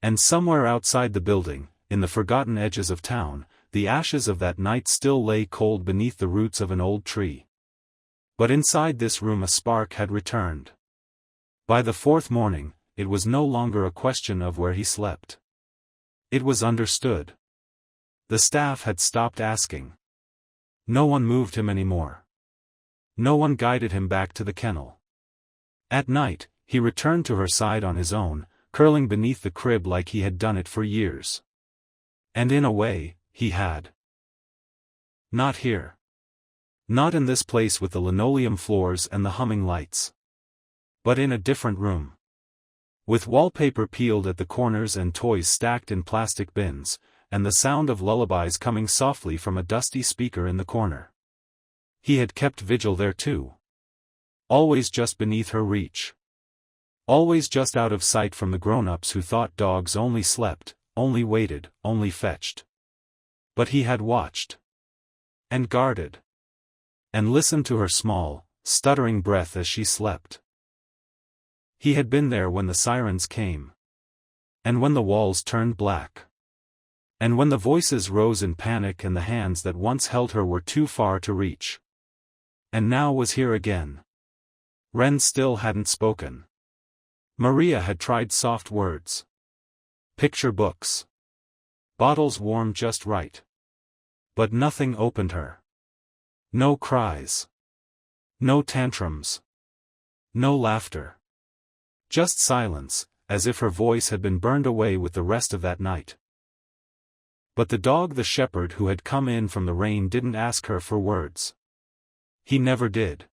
And somewhere outside the building, in the forgotten edges of town, the ashes of that night still lay cold beneath the roots of an old tree. But inside this room a spark had returned. By the fourth morning, it was no longer a question of where he slept. It was understood. The staff had stopped asking. No one moved him anymore. No one guided him back to the kennel. At night, he returned to her side on his own, curling beneath the crib like he had done it for years. And in a way, he had. Not here. Not in this place with the linoleum floors and the humming lights. But in a different room. With wallpaper peeled at the corners and toys stacked in plastic bins, and the sound of lullabies coming softly from a dusty speaker in the corner. He had kept vigil there too. Always just beneath her reach. Always just out of sight from the grown-ups who thought dogs only slept, only waited, only fetched. But he had watched. And guarded. And listened to her small, stuttering breath as she slept. He had been there when the sirens came. And when the walls turned black. And when the voices rose in panic and the hands that once held her were too far to reach. And now was here again. Ren still hadn't spoken. Maria had tried soft words. Picture books. Bottles warm just right. But nothing opened her. No cries. No tantrums. No laughter. Just silence, as if her voice had been burned away with the rest of that night. But the dog, the shepherd who had come in from the rain, didn't ask her for words. He never did.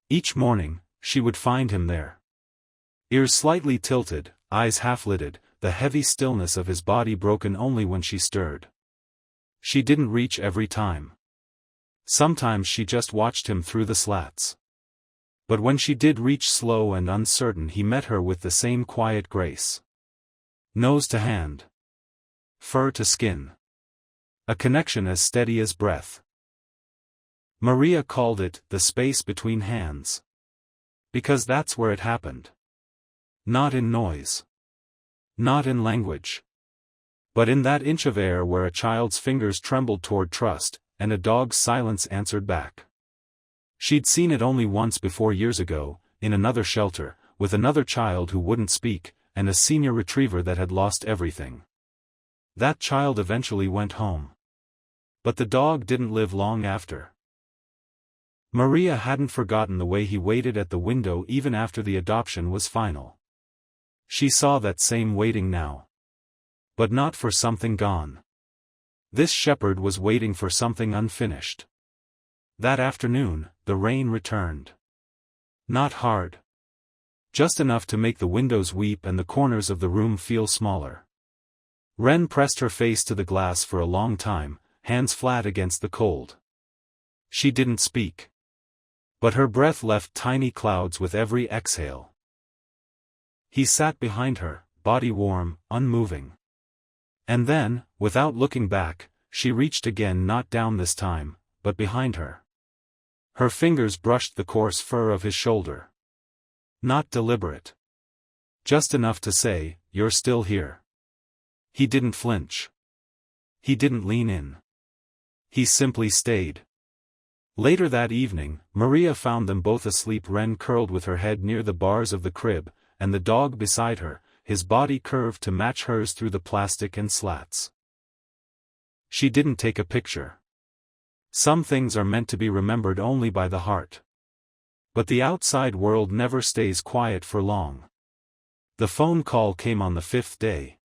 Each morning, she would find him there. Ears slightly tilted, eyes half-lidded, the heavy stillness of his body broken only when she stirred. She didn't reach every time. Sometimes she just watched him through the slats. But when she did reach, slow and uncertain, he met her with the same quiet grace. Nose to hand. Fur to skin. A connection as steady as breath. Maria called it the space between hands. Because that's where it happened. Not in noise. Not in language. But in that inch of air where a child's fingers trembled toward trust, and a dog's silence answered back. She'd seen it only once before, years ago, in another shelter, with another child who wouldn't speak, and a senior retriever that had lost everything. That child eventually went home. But the dog didn't live long after. Maria hadn't forgotten the way he waited at the window even after the adoption was final. She saw that same waiting now. But not for something gone. This shepherd was waiting for something unfinished. That afternoon, the rain returned. Not hard. Just enough to make the windows weep and the corners of the room feel smaller. Ren pressed her face to the glass for a long time, hands flat against the cold. She didn't speak. But her breath left tiny clouds with every exhale. He sat behind her, body warm, unmoving. And then, without looking back, she reached again, not down this time, but behind her. Her fingers brushed the coarse fur of his shoulder. Not deliberate. Just enough to say, "You're still here." He didn't flinch. He didn't lean in. He simply stayed. Later that evening, Maria found them both asleep, Ren curled with her head near the bars of the crib, and the dog beside her, his body curved to match hers through the plastic and slats. She didn't take a picture. Some things are meant to be remembered only by the heart. But the outside world never stays quiet for long. The phone call came on the 5th day.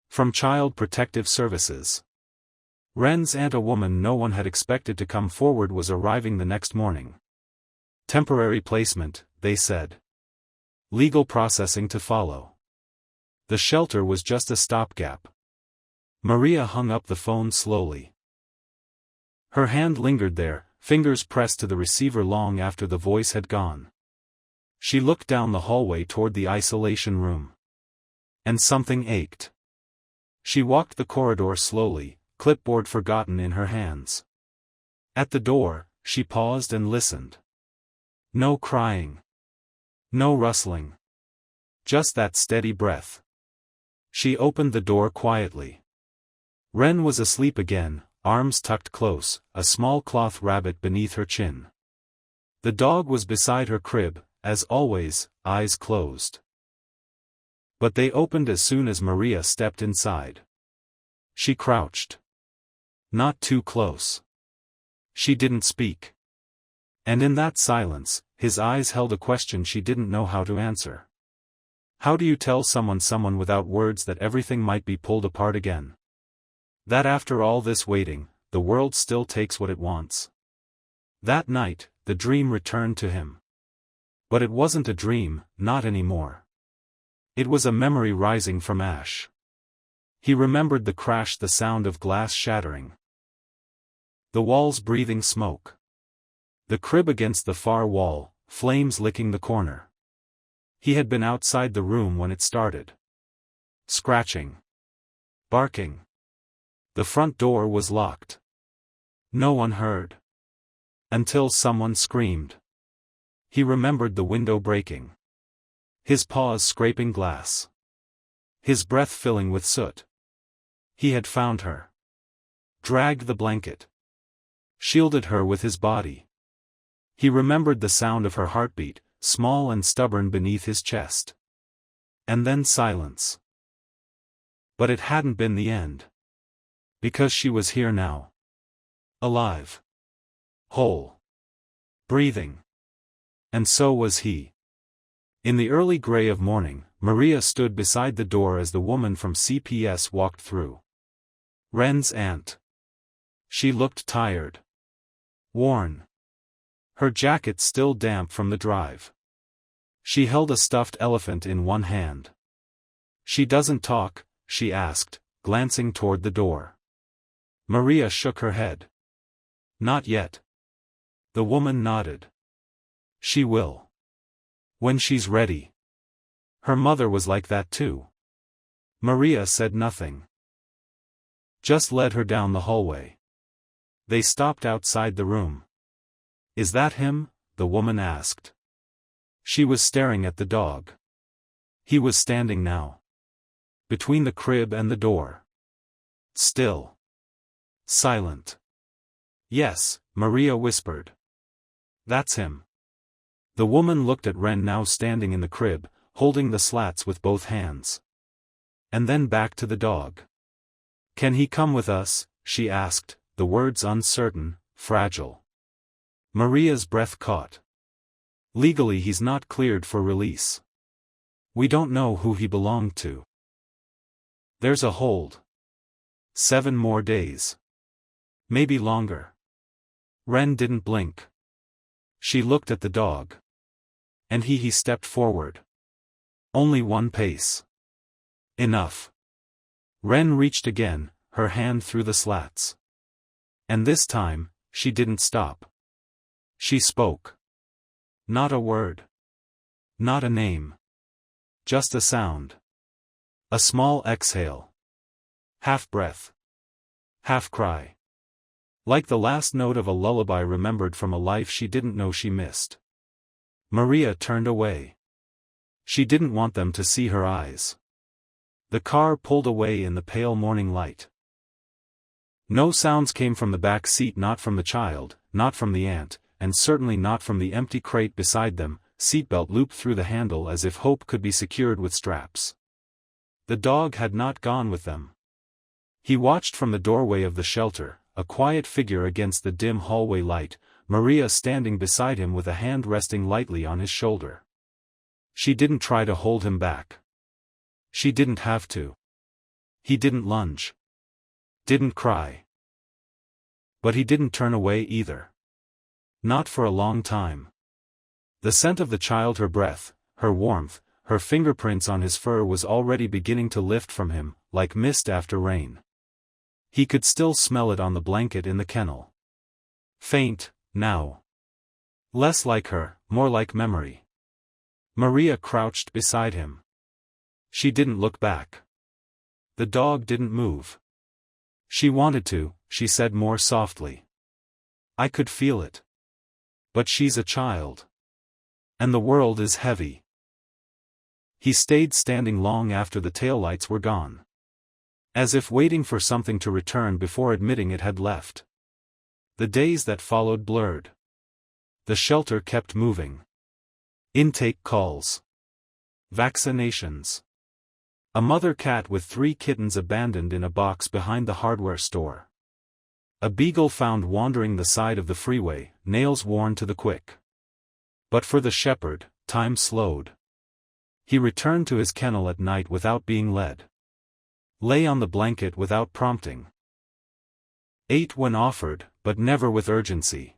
From Child Protective Services. Ren's aunt, a woman no one had expected to come forward, was arriving the next morning. Temporary placement, they said. Legal processing to follow. The shelter was just a stopgap. Maria hung up the phone slowly. Her hand lingered there, fingers pressed to the receiver long after the voice had gone. She looked down the hallway toward the isolation room. And something ached. She walked the corridor slowly, clipboard forgotten in her hands. At the door, she paused and listened. No crying. No rustling. Just that steady breath. She opened the door quietly. Wren was asleep again, arms tucked close, a small cloth rabbit beneath her chin. The dog was beside her crib, as always, eyes closed. But they opened as soon as Maria stepped inside. She crouched. Not too close. She didn't speak. And in that silence, his eyes held a question she didn't know how to answer. How do you tell someone without words that everything might be pulled apart again? That after all this waiting, the world still takes what it wants. That night, the dream returned to him. But it wasn't a dream, not anymore. It was a memory rising from ash. He remembered the crash, the sound of glass shattering. The walls breathing smoke. The crib against the far wall, flames licking the corner. He had been outside the room when it started. Scratching. Barking. The front door was locked. No one heard. Until someone screamed. He remembered the window breaking. His paws scraping glass. His breath filling with soot. He had found her. Dragged the blanket. Shielded her with his body. He remembered the sound of her heartbeat, small and stubborn beneath his chest. And then silence. But it hadn't been the end. Because she was here now. Alive. Whole. Breathing. And so was he. In the early gray of morning, Maria stood beside the door as the woman from CPS walked through. Wren's aunt. She looked tired. Worn. Her jacket still damp from the drive. She held a stuffed elephant in one hand. She doesn't talk, she asked, glancing toward the door. Maria shook her head. Not yet. The woman nodded. She will. When she's ready. Her mother was like that too. Maria said nothing. Just led her down the hallway. They stopped outside the room. Is that him? The woman asked. She was staring at the dog. He was standing now. Between the crib and the door. Still. Silent. Yes, Maria whispered. That's him. The woman looked at Wren now standing in the crib, holding the slats with both hands. And then back to the dog. Can he come with us? She asked, the words uncertain, fragile. Maria's breath caught. Legally he's not cleared for release. We don't know who he belonged to. There's a hold. 7 more days. Maybe longer. Wren didn't blink. She looked at the dog. And he stepped forward. Only 1 pace. Enough. Wren reached again, her hand through the slats. And this time, she didn't stop. She spoke. Not a word. Not a name. Just a sound. A small exhale. Half breath. Half cry. Like the last note of a lullaby remembered from a life she didn't know she missed. Maria turned away. She didn't want them to see her eyes. The car pulled away in the pale morning light. No sounds came from the back seat, not from the child, not from the aunt, and certainly not from the empty crate beside them. Seatbelt looped through the handle as if hope could be secured with straps. The dog had not gone with them. He watched from the doorway of the shelter, a quiet figure against the dim hallway light, Maria standing beside him with a hand resting lightly on his shoulder. She didn't try to hold him back. She didn't have to. He didn't lunge. Didn't cry. But he didn't turn away either. Not for a long time. The scent of the child, her breath, her warmth, her fingerprints on his fur was already beginning to lift from him, like mist after rain. He could still smell it on the blanket in the kennel. Faint, now. Less like her, more like memory. Maria crouched beside him. She didn't look back. The dog didn't move. She wanted to, she said more softly. I could feel it. But she's a child. And the world is heavy. He stayed standing long after the taillights were gone. As if waiting for something to return before admitting it had left. The days that followed blurred. The shelter kept moving. Intake calls. Vaccinations. A mother cat with 3 kittens abandoned in a box behind the hardware store. A beagle found wandering the side of the freeway, nails worn to the quick. But for the shepherd, time slowed. He returned to his kennel at night without being led. Lay on the blanket without prompting. Ate when offered, but never with urgency.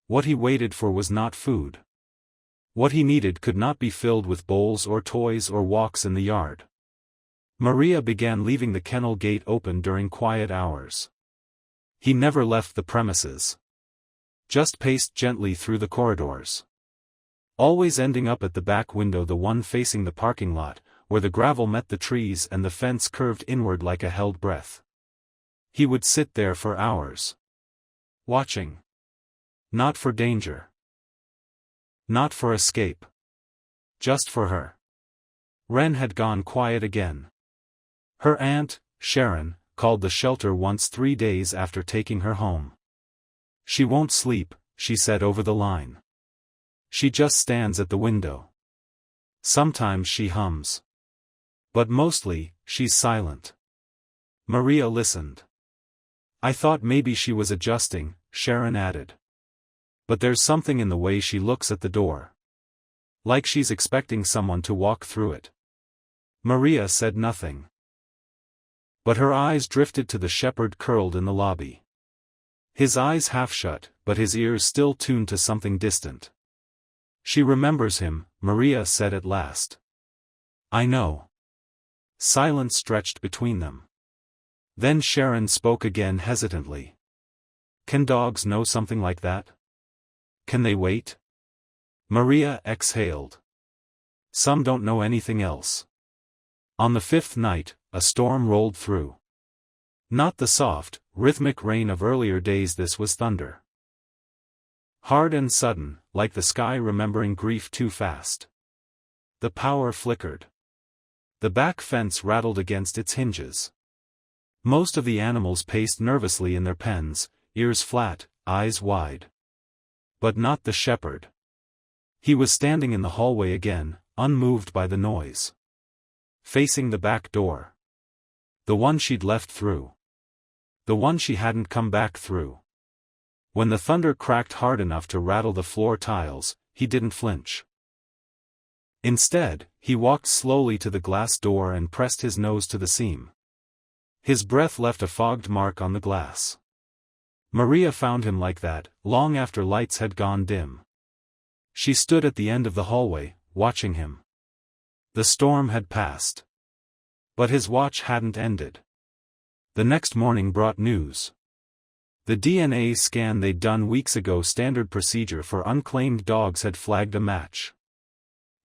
What he waited for was not food. What he needed could not be filled with bowls or toys or walks in the yard. Maria began leaving the kennel gate open during quiet hours. He never left the premises. Just paced gently through the corridors. Always ending up at the back window, the one facing the parking lot, where the gravel met the trees and the fence curved inward like a held breath. He would sit there for hours. Watching. Not for danger. Not for escape. Just for her. Wren had gone quiet again. Her aunt, Sharon, called the shelter once 3 days after taking her home. She won't sleep, she said over the line. She just stands at the window. Sometimes she hums. But mostly, she's silent. Maria listened. I thought maybe she was adjusting, Sharon added. But there's something in the way she looks at the door. Like she's expecting someone to walk through it. Maria said nothing. But her eyes drifted to the shepherd curled in the lobby. His eyes half shut, but his ears still tuned to something distant. She remembers him, Maria said at last. I know. Silence stretched between them. Then Sharon spoke again hesitantly. Can dogs know something like that? Can they wait? Maria exhaled. Some don't know anything else. On the 5th night, a storm rolled through. Not the soft, rhythmic rain of earlier days, this was thunder. Hard and sudden, like the sky remembering grief too fast. The power flickered. The back fence rattled against its hinges. Most of the animals paced nervously in their pens, ears flat, eyes wide. But not the shepherd. He was standing in the hallway again, unmoved by the noise. Facing the back door. The one she'd left through. The one she hadn't come back through. When the thunder cracked hard enough to rattle the floor tiles, he didn't flinch. Instead, he walked slowly to the glass door and pressed his nose to the seam. His breath left a fogged mark on the glass. Maria found him like that, long after lights had gone dim. She stood at the end of the hallway, watching him. The storm had passed. But his watch hadn't ended. The next morning brought news. The DNA scan they'd done weeks ago, standard procedure for unclaimed dogs, had flagged a match.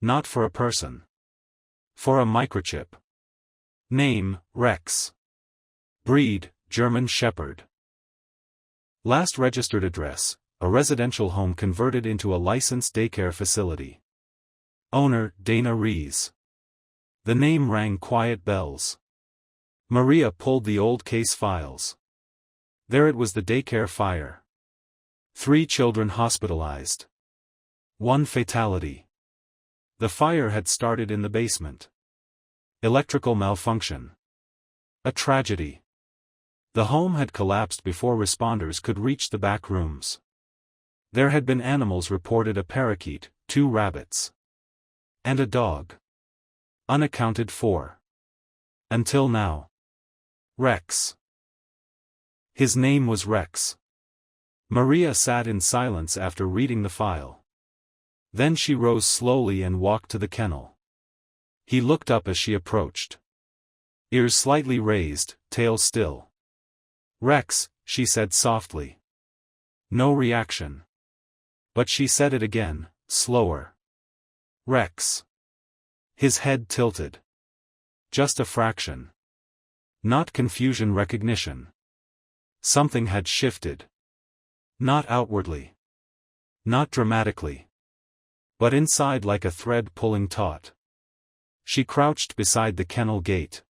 Not for a person. For a microchip. Name, Rex. Breed, German Shepherd. Last registered address, a residential home converted into a licensed daycare facility. Owner, Dana Rees. The name rang quiet bells. Maria pulled the old case files. There it was, the daycare fire. 3 children hospitalized. 1 fatality. The fire had started in the basement. Electrical malfunction. A tragedy. The home had collapsed before responders could reach the back rooms. There had been animals reported: a parakeet, 2 rabbits. And a dog. Unaccounted for. Until now. Rex. His name was Rex. Maria sat in silence after reading the file. Then she rose slowly and walked to the kennel. He looked up as she approached. Ears slightly raised, tail still. Rex, she said softly. No reaction. But she said it again, slower. Rex. His head tilted. Just a fraction. Not confusion, recognition. Something had shifted. Not outwardly. Not dramatically. But inside, like a thread pulling taut. She crouched beside the kennel gate.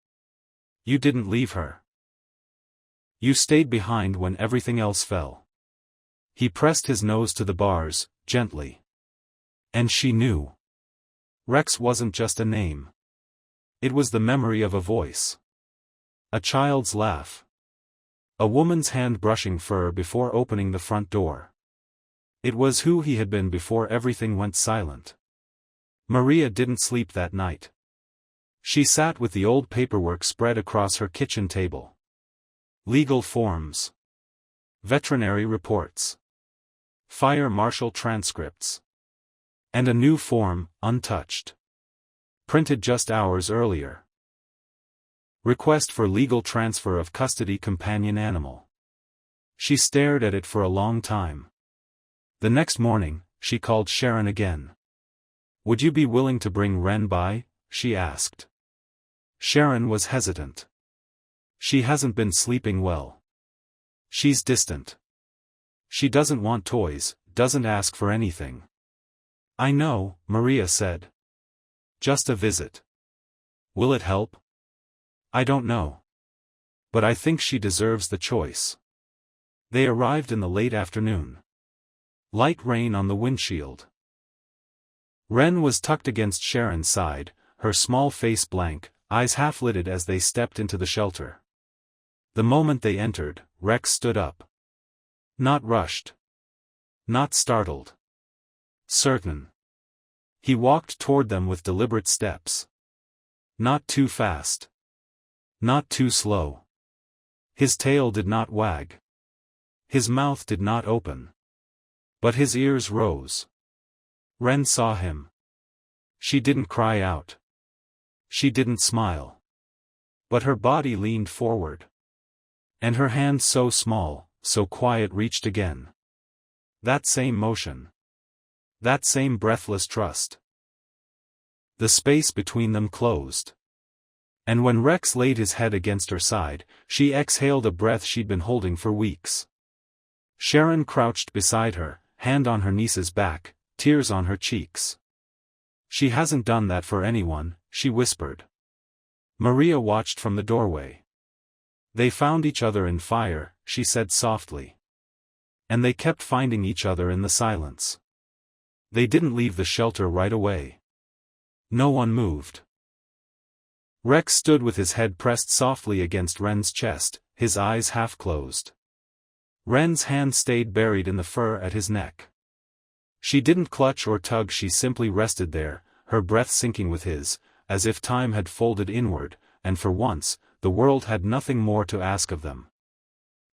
You didn't leave her. You stayed behind when everything else fell. He pressed his nose to the bars, gently. And she knew. Rex wasn't just a name. It was the memory of a voice. A child's laugh. A woman's hand brushing fur before opening the front door. It was who he had been before everything went silent. Maria didn't sleep that night. She sat with the old paperwork spread across her kitchen table. Legal forms. Veterinary reports. Fire marshal transcripts. And a new form, untouched. Printed just hours earlier. Request for legal transfer of custody companion animal. She stared at it for a long time. The next morning, she called Sharon again. Would you be willing to bring Wren by? She asked. Sharon was hesitant. She hasn't been sleeping well. She's distant. She doesn't want toys, doesn't ask for anything. I know, Maria said. Just a visit. Will it help? I don't know. But I think she deserves the choice. They arrived in the late afternoon. Light rain on the windshield. Wren was tucked against Sharon's side, her small face blank, eyes half-lidded as they stepped into the shelter. The moment they entered, Rex stood up. Not rushed. Not startled. Certain. He walked toward them with deliberate steps. Not too fast. Not too slow. His tail did not wag. His mouth did not open. But his ears rose. Wren saw him. She didn't cry out. She didn't smile. But her body leaned forward. And her hand so small, so quiet reached again. That same motion. That same breathless trust. The space between them closed. And when Rex laid his head against her side, she exhaled a breath she'd been holding for weeks. Sharon crouched beside her, hand on her niece's back, tears on her cheeks. She hasn't done that for anyone, she whispered. Maria watched from the doorway. They found each other in fire, she said softly. And they kept finding each other in the silence. They didn't leave the shelter right away. No one moved. Rex stood with his head pressed softly against Wren's chest, his eyes half closed. Wren's hand stayed buried in the fur at his neck. She didn't clutch or tug, she simply rested there, her breath sinking with his, as if time had folded inward, and for once, the world had nothing more to ask of them.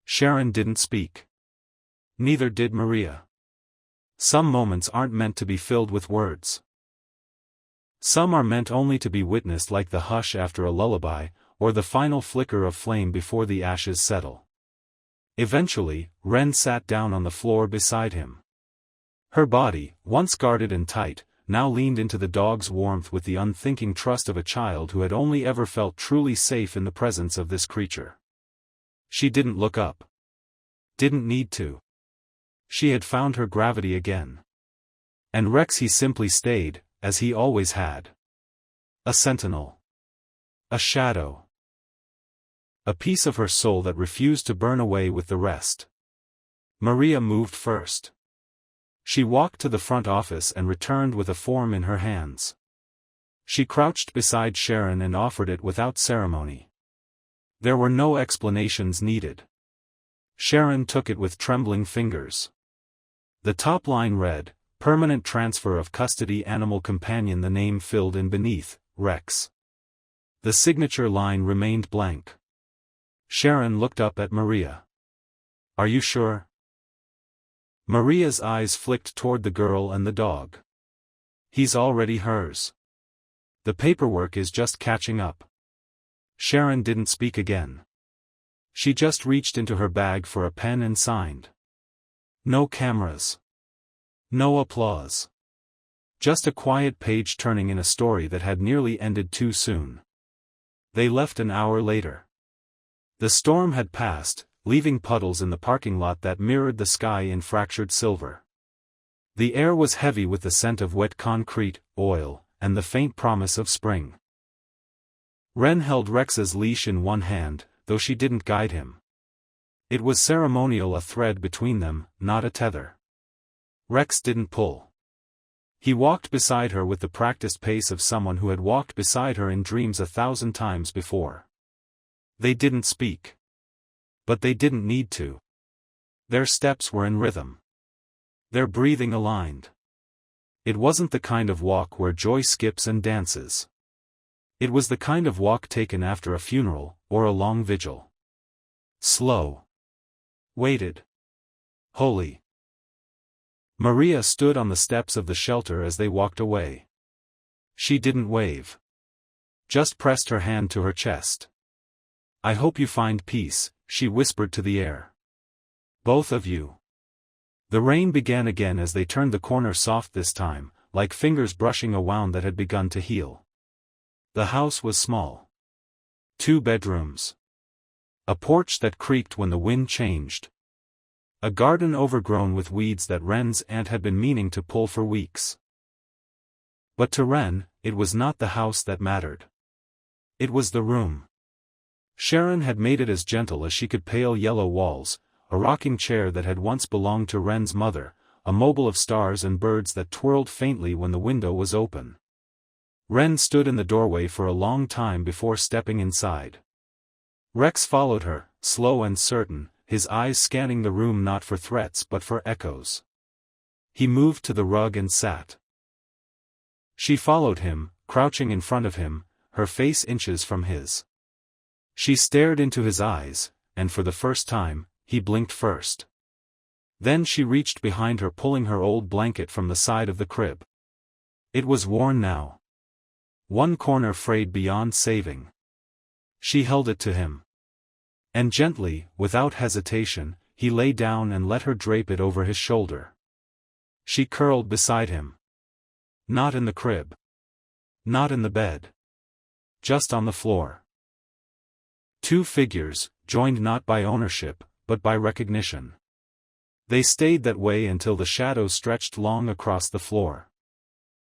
Sharon didn't speak. Neither did Maria. Some moments aren't meant to be filled with words. Some are meant only to be witnessed, like the hush after a lullaby, or the final flicker of flame before the ashes settle. Eventually, Wren sat down on the floor beside him. Her body, once guarded and tight, now leaned into the dog's warmth with the unthinking trust of a child who had only ever felt truly safe in the presence of this creature. She didn't look up. Didn't need to. She had found her gravity again. And Rex, he simply stayed, as he always had. A sentinel. A shadow. A piece of her soul that refused to burn away with the rest. Maria moved first. She walked to the front office and returned with a form in her hands. She crouched beside Sharon and offered it without ceremony. There were no explanations needed. Sharon took it with trembling fingers. The top line read, "Permanent transfer of custody animal companion," the name filled in beneath, Rex. The signature line remained blank. Sharon looked up at Maria. "Are you sure?" Maria's eyes flicked toward the girl and the dog. "He's already hers. The paperwork is just catching up." Sharon didn't speak again. She just reached into her bag for a pen and signed. No cameras. No applause. Just a quiet page turning in a story that had nearly ended too soon. They left an hour later. The storm had passed, leaving puddles in the parking lot that mirrored the sky in fractured silver. The air was heavy with the scent of wet concrete, oil, and the faint promise of spring. Wren held Rex's leash in one hand, though she didn't guide him. It was ceremonial, a thread between them, not a tether. Rex didn't pull. He walked beside her with the practiced pace of someone who had walked beside her in dreams 1,000 times before. They didn't speak. But they didn't need to. Their steps were in rhythm. Their breathing aligned. It wasn't the kind of walk where joy skips and dances. It was the kind of walk taken after a funeral, or a long vigil. Slow. Weighted. Holy. Maria stood on the steps of the shelter as they walked away. She didn't wave. Just pressed her hand to her chest. "I hope you find peace," she whispered to the air. "Both of you." The rain began again as they turned the corner, soft this time, like fingers brushing a wound that had begun to heal. The house was small. 2 bedrooms. A porch that creaked when the wind changed. A garden overgrown with weeds that Wren's aunt had been meaning to pull for weeks. But to Wren, it was not the house that mattered. It was the room. Sharon had made it as gentle as she could. Pale yellow walls, a rocking chair that had once belonged to Wren's mother, a mobile of stars and birds that twirled faintly when the window was open. Wren stood in the doorway for a long time before stepping inside. Rex followed her, slow and certain, his eyes scanning the room not for threats but for echoes. He moved to the rug and sat. She followed him, crouching in front of him, her face inches from his. She stared into his eyes, and for the first time, he blinked first. Then she reached behind her, pulling her old blanket from the side of the crib. It was worn now. One corner frayed beyond saving. She held it to him. And gently, without hesitation, he lay down and let her drape it over his shoulder. She curled beside him. Not in the crib. Not in the bed. Just on the floor. 2 figures, joined not by ownership, but by recognition. They stayed that way until the shadows stretched long across the floor.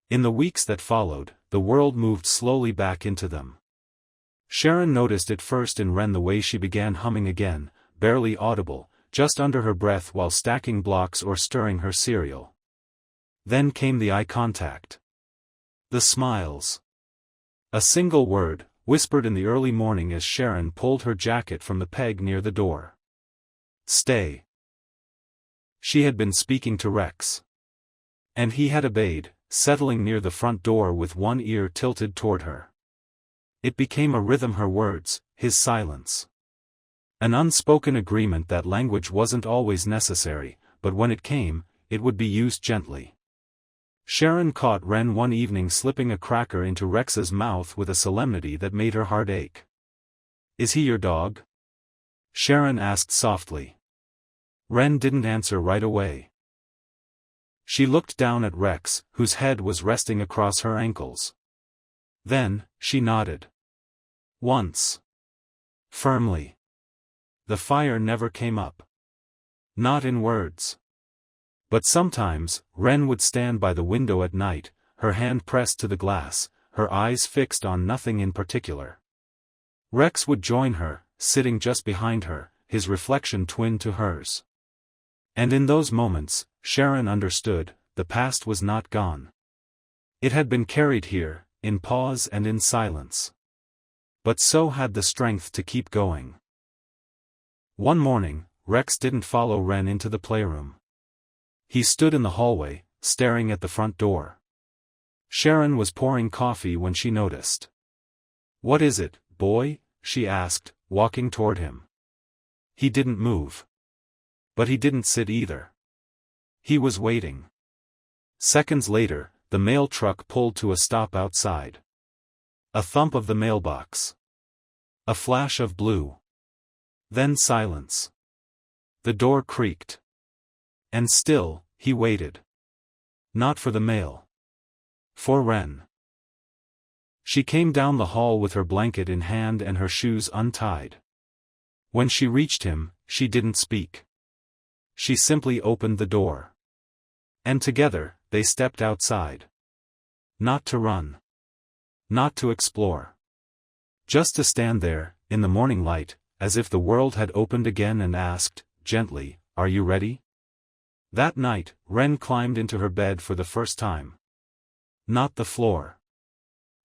In the weeks that followed, the world moved slowly back into them. Sharon noticed it first in Wren, the way she began humming again, barely audible, just under her breath while stacking blocks or stirring her cereal. Then came the eye contact. The smiles. A single word, whispered in the early morning as Sharon pulled her jacket from the peg near the door. "Stay." She had been speaking to Rex. And he had obeyed, settling near the front door with one ear tilted toward her. It became a rhythm, her words, his silence. An unspoken agreement that language wasn't always necessary, but when it came, it would be used gently. Sharon caught Wren one evening slipping a cracker into Rex's mouth with a solemnity that made her heart ache. "Is he your dog?" Sharon asked softly. Wren didn't answer right away. She looked down at Rex, whose head was resting across her ankles. Then, she nodded. Once. Firmly. The fire never came up. Not in words. But sometimes, Wren would stand by the window at night, her hand pressed to the glass, her eyes fixed on nothing in particular. Rex would join her, sitting just behind her, his reflection twinned to hers. And in those moments, Sharon understood, the past was not gone. It had been carried here, in pause and in silence. But so had the strength to keep going. One morning, Rex didn't follow Wren into the playroom. He stood in the hallway, staring at the front door. Sharon was pouring coffee when she noticed. "What is it, boy?" she asked, walking toward him. He didn't move. But he didn't sit either. He was waiting. Seconds later, the mail truck pulled to a stop outside. A thump of the mailbox. A flash of blue. Then silence. The door creaked. And still, he waited. Not for the mail. For Wren. She came down the hall with her blanket in hand and her shoes untied. When she reached him, she didn't speak. She simply opened the door. And together, they stepped outside. Not to run. Not to explore. Just to stand there, in the morning light, as if the world had opened again and asked, gently, "Are you ready?" That night, Wren climbed into her bed for the first time. Not the floor.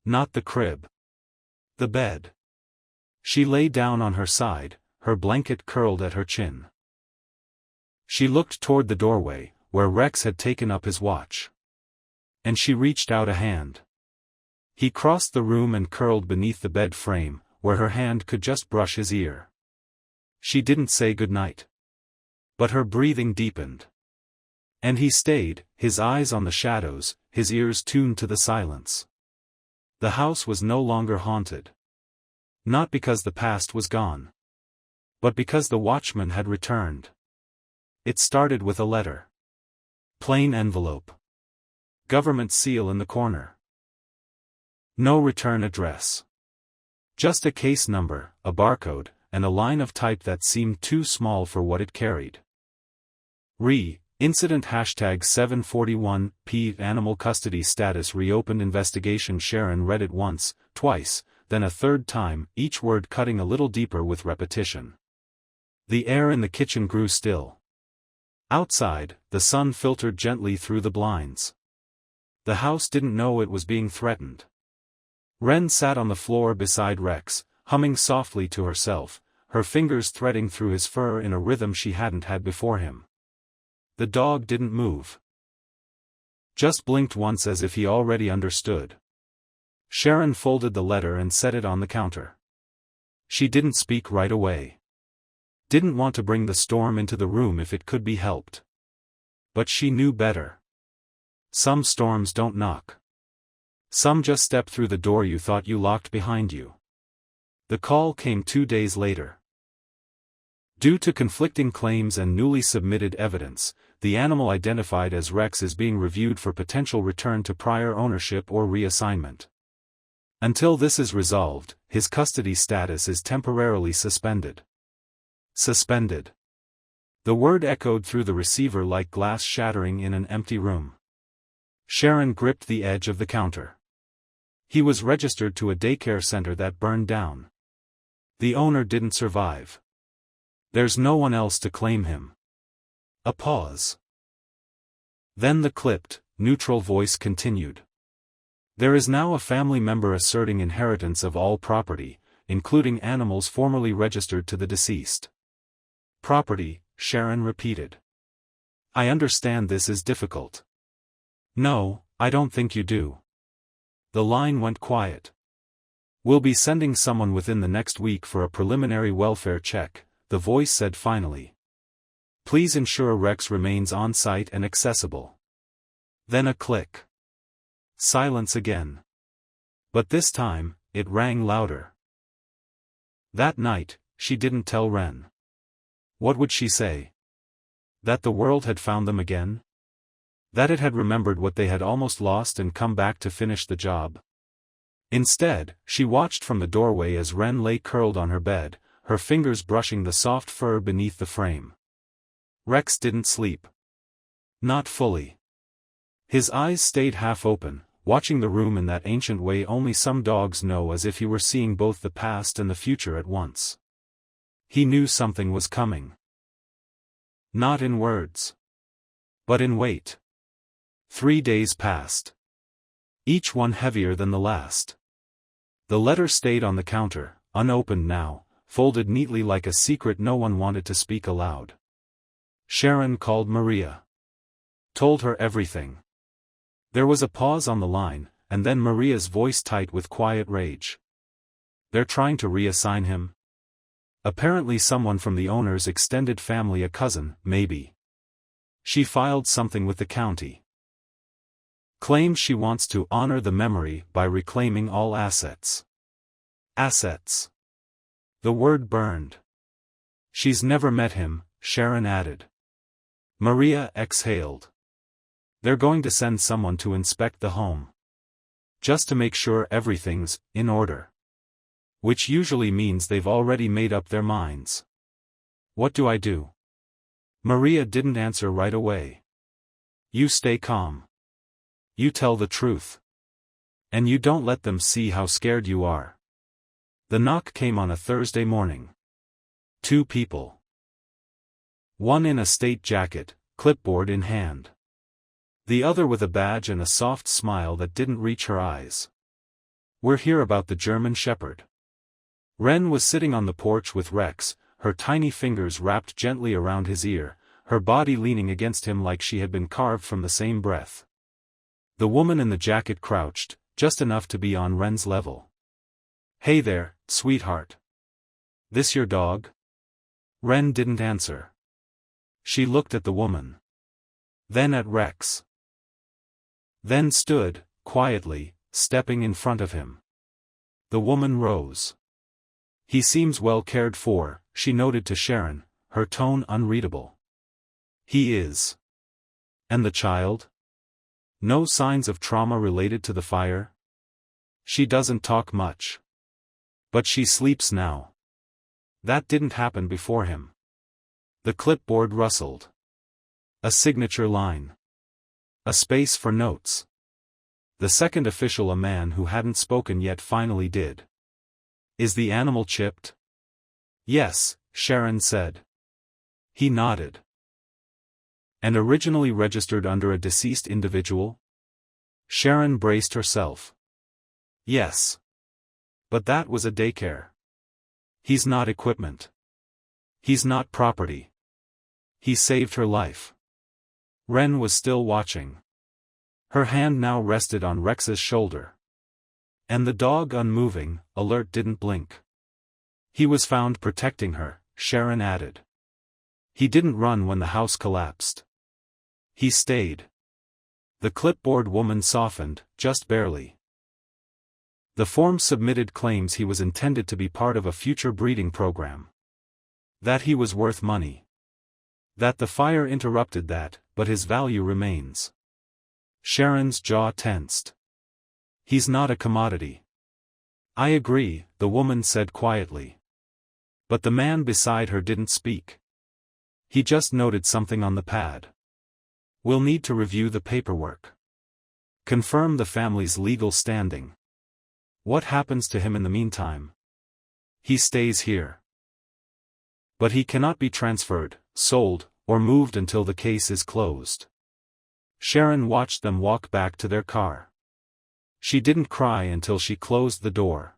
Not the crib. The bed. She lay down on her side, her blanket curled at her chin. She looked toward the doorway, where Rex had taken up his watch. And she reached out a hand. He crossed the room and curled beneath the bed frame, where her hand could just brush his ear. She didn't say goodnight. But her breathing deepened. And he stayed, his eyes on the shadows, his ears tuned to the silence. The house was no longer haunted. Not because the past was gone. But because the watchman had returned. It started with a letter. Plain envelope. Government seal in the corner. No return address. Just a case number, a barcode, and a line of type that seemed too small for what it carried. Incident #741 P. Animal custody status reopened investigation. Sharon read it once, twice, then a third time, each word cutting a little deeper with repetition. The air in the kitchen grew still. Outside, the sun filtered gently through the blinds. The house didn't know it was being threatened. Wren sat on the floor beside Rex, humming softly to herself, her fingers threading through his fur in a rhythm she hadn't had before him. The dog didn't move. Just blinked once as if he already understood. Sharon folded the letter and set it on the counter. She didn't speak right away. Didn't want to bring the storm into the room if it could be helped. But she knew better. Some storms don't knock. Some just step through the door you thought you locked behind you. The call came 2 days later. Due to conflicting claims and newly submitted evidence, the animal identified as Rex is being reviewed for potential return to prior ownership or reassignment. Until this is resolved, his custody status is temporarily suspended. Suspended. The word echoed through the receiver like glass shattering in an empty room. Sharon gripped the edge of the counter. He was registered to a daycare center that burned down. The owner didn't survive. There's no one else to claim him. A pause. Then the clipped, neutral voice continued. There is now a family member asserting inheritance of all property, including animals formerly registered to the deceased. Property, Sharon repeated. I understand this is difficult. No, I don't think you do. The line went quiet. We'll be sending someone within the next week for a preliminary welfare check, the voice said finally. Please ensure Rex remains on site and accessible. Then a click. Silence again. But this time, it rang louder. That night, she didn't tell Wren. What would she say? That the world had found them again? That it had remembered what they had almost lost and come back to finish the job? Instead, she watched from the doorway as Wren lay curled on her bed, her fingers brushing the soft fur beneath the frame. Rex didn't sleep. Not fully. His eyes stayed half open, watching the room in that ancient way only some dogs know, as if he were seeing both the past and the future at once. He knew something was coming. Not in words. But in weight. 3 days passed. Each one heavier than the last. The letter stayed on the counter, unopened now, folded neatly like a secret no one wanted to speak aloud. Sharon called Maria. Told her everything. There was a pause on the line, and then Maria's voice tight with quiet rage. They're trying to reassign him? Apparently someone from the owner's extended family, a cousin, maybe. She filed something with the county. Claims she wants to honor the memory by reclaiming all assets. Assets. The word burned. She's never met him, Sharon added. Maria exhaled. They're going to send someone to inspect the home. Just to make sure everything's in order. Which usually means they've already made up their minds. What do I do? Maria didn't answer right away. You stay calm. You tell the truth. And you don't let them see how scared you are. The knock came on a Thursday morning. 2 people. One in a state jacket, clipboard in hand. The other with a badge and a soft smile that didn't reach her eyes. "We're here about the German Shepherd." Wren was sitting on the porch with Rex, her tiny fingers wrapped gently around his ear, her body leaning against him like she had been carved from the same breath. The woman in the jacket crouched, just enough to be on Wren's level. "Hey there, sweetheart. This your dog?" Wren didn't answer. She looked at the woman. Then at Rex. Then stood, quietly, stepping in front of him. The woman rose. "He seems well cared for," she noted to Sharon, her tone unreadable. "He is." "And the child? No signs of trauma related to the fire?" "She doesn't talk much. But she sleeps now." That didn't happen before him. The clipboard rustled. A signature line. A space for notes. The second official, a man who hadn't spoken yet, finally did. "Is the animal chipped?" "Yes," Sharon said. He nodded. "And originally registered under a deceased individual?" Sharon braced herself. "Yes. But that was a daycare. He's not equipment. He's not property. He saved her life." Wren was still watching. Her hand now rested on Rex's shoulder. And the dog, unmoving, alert, didn't blink. "He was found protecting her," Sharon added. "He didn't run when the house collapsed. He stayed." The clipboard woman softened, just barely. "The form submitted claims he was intended to be part of a future breeding program. That he was worth money. That the fire interrupted that, but his value remains." Sharon's jaw tensed. "He's not a commodity." "I agree," the woman said quietly. But the man beside her didn't speak. He just noted something on the pad. "We'll need to review the paperwork. Confirm the family's legal standing. What happens to him in the meantime?" "He stays here. But he cannot be transferred, sold, or moved until the case is closed." Sharon watched them walk back to their car. She didn't cry until she closed the door.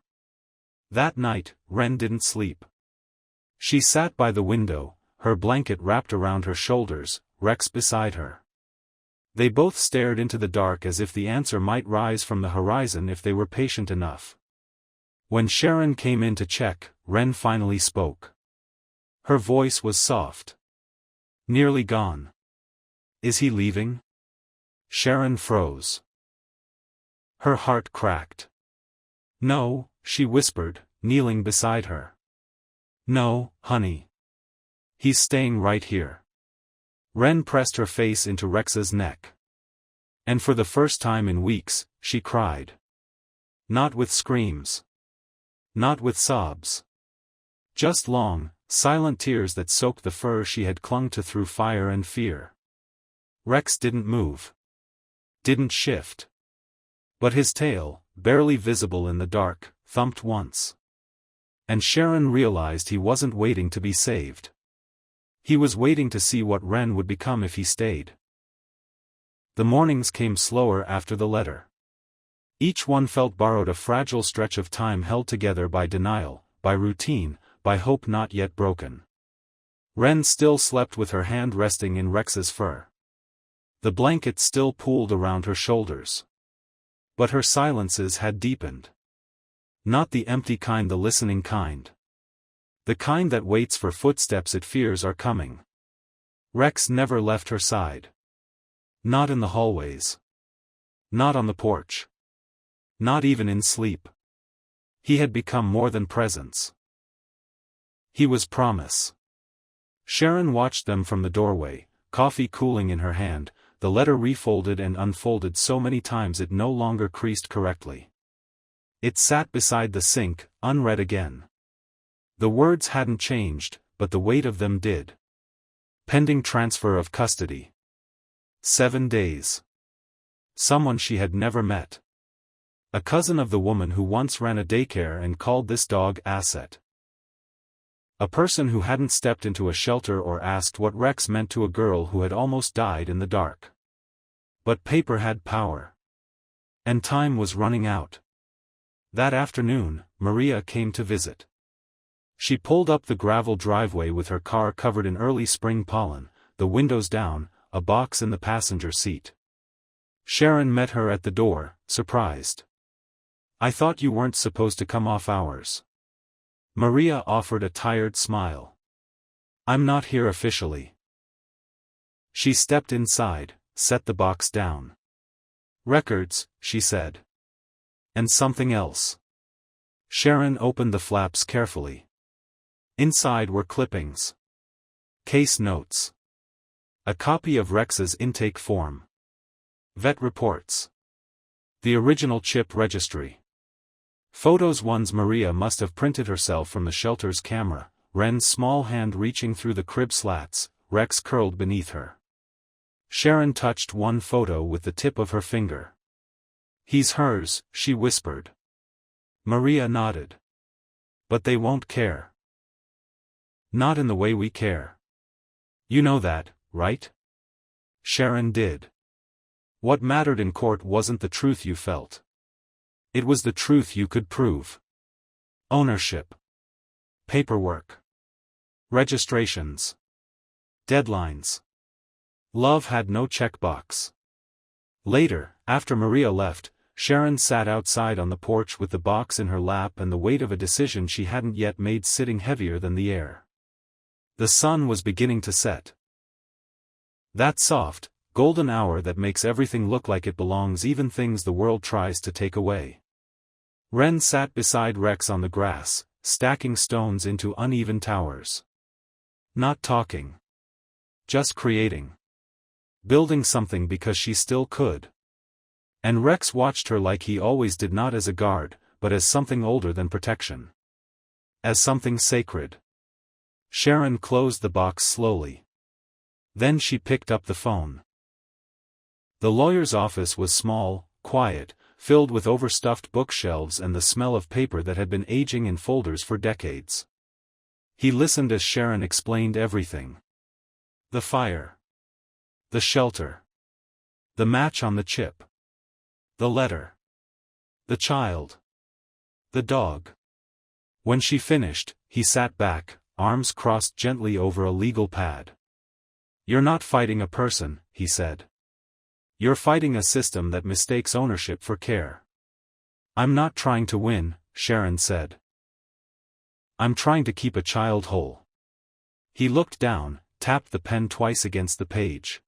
That night, Wren didn't sleep. She sat by the window, her blanket wrapped around her shoulders, Rex beside her. They both stared into the dark as if the answer might rise from the horizon if they were patient enough. When Sharon came in to check, Wren finally spoke. Her voice was soft. "Nearly gone. Is he leaving?" Sharon froze. Her heart cracked. "No," she whispered, kneeling beside her. "No, honey. He's staying right here." Wren pressed her face into Rex's neck. And for the first time in weeks, she cried. Not with screams. Not with sobs. Just long, silent tears that soaked the fur she had clung to through fire and fear. Rex didn't move. Didn't shift. But his tail, barely visible in the dark, thumped once. And Sharon realized he wasn't waiting to be saved. He was waiting to see what Wren would become if he stayed. The mornings came slower after the letter. Each one felt borrowed, a fragile stretch of time held together by denial, by routine, by hope not yet broken. Wren still slept with her hand resting in Rex's fur. The blanket still pooled around her shoulders. But her silences had deepened. Not the empty kind, the listening kind. The kind that waits for footsteps it fears are coming. Rex never left her side. Not in the hallways. Not on the porch. Not even in sleep. He had become more than presence. He was promise. Sharon watched them from the doorway, coffee cooling in her hand, the letter refolded and unfolded so many times it no longer creased correctly. It sat beside the sink, unread again. The words hadn't changed, but the weight of them did. Pending transfer of custody. 7 days. Someone she had never met. A cousin of the woman who once ran a daycare and called this dog Asset. A person who hadn't stepped into a shelter or asked what Rex meant to a girl who had almost died in the dark. But paper had power. And time was running out. That afternoon, Maria came to visit. She pulled up the gravel driveway with her car covered in early spring pollen, the windows down, a box in the passenger seat. Sharon met her at the door, surprised. "I thought you weren't supposed to come off hours." Maria offered a tired smile. "I'm not here officially." She stepped inside, set the box down. "Records," she said. "And something else." Sharon opened the flaps carefully. Inside were clippings. Case notes. A copy of Rex's intake form. Vet reports. The original chip registry. Photos ones Maria must have printed herself from the shelter's camera, Wren's small hand reaching through the crib slats, Rex curled beneath her. Sharon touched one photo with the tip of her finger. "He's hers," she whispered. Maria nodded. "But they won't care." "Not in the way we care. You know that, right?" Sharon did. "What mattered in court wasn't the truth you felt. It was the truth you could prove. Ownership. Paperwork. Registrations. Deadlines. Love had no checkbox." Later, after Maria left, Sharon sat outside on the porch with the box in her lap and the weight of a decision she hadn't yet made sitting heavier than the air. The sun was beginning to set. That soft, golden hour that makes everything look like it belongs, even things the world tries to take away. Wren sat beside Rex on the grass, stacking stones into uneven towers. Not talking. Just creating. Building something because she still could. And Rex watched her like he always did, not as a guard, but as something older than protection. As something sacred. Sharon closed the box slowly. Then she picked up the phone. The lawyer's office was small, quiet, filled with overstuffed bookshelves and the smell of paper that had been aging in folders for decades. He listened as Sharon explained everything. The fire. The shelter. The match on the chip. The letter. The child. The dog. When she finished, he sat back, arms crossed gently over a legal pad. "You're not fighting a person," he said. "You're fighting a system that mistakes ownership for care." "I'm not trying to win," Sharon said. "I'm trying to keep a child whole." He looked down, tapped the pen twice against the page.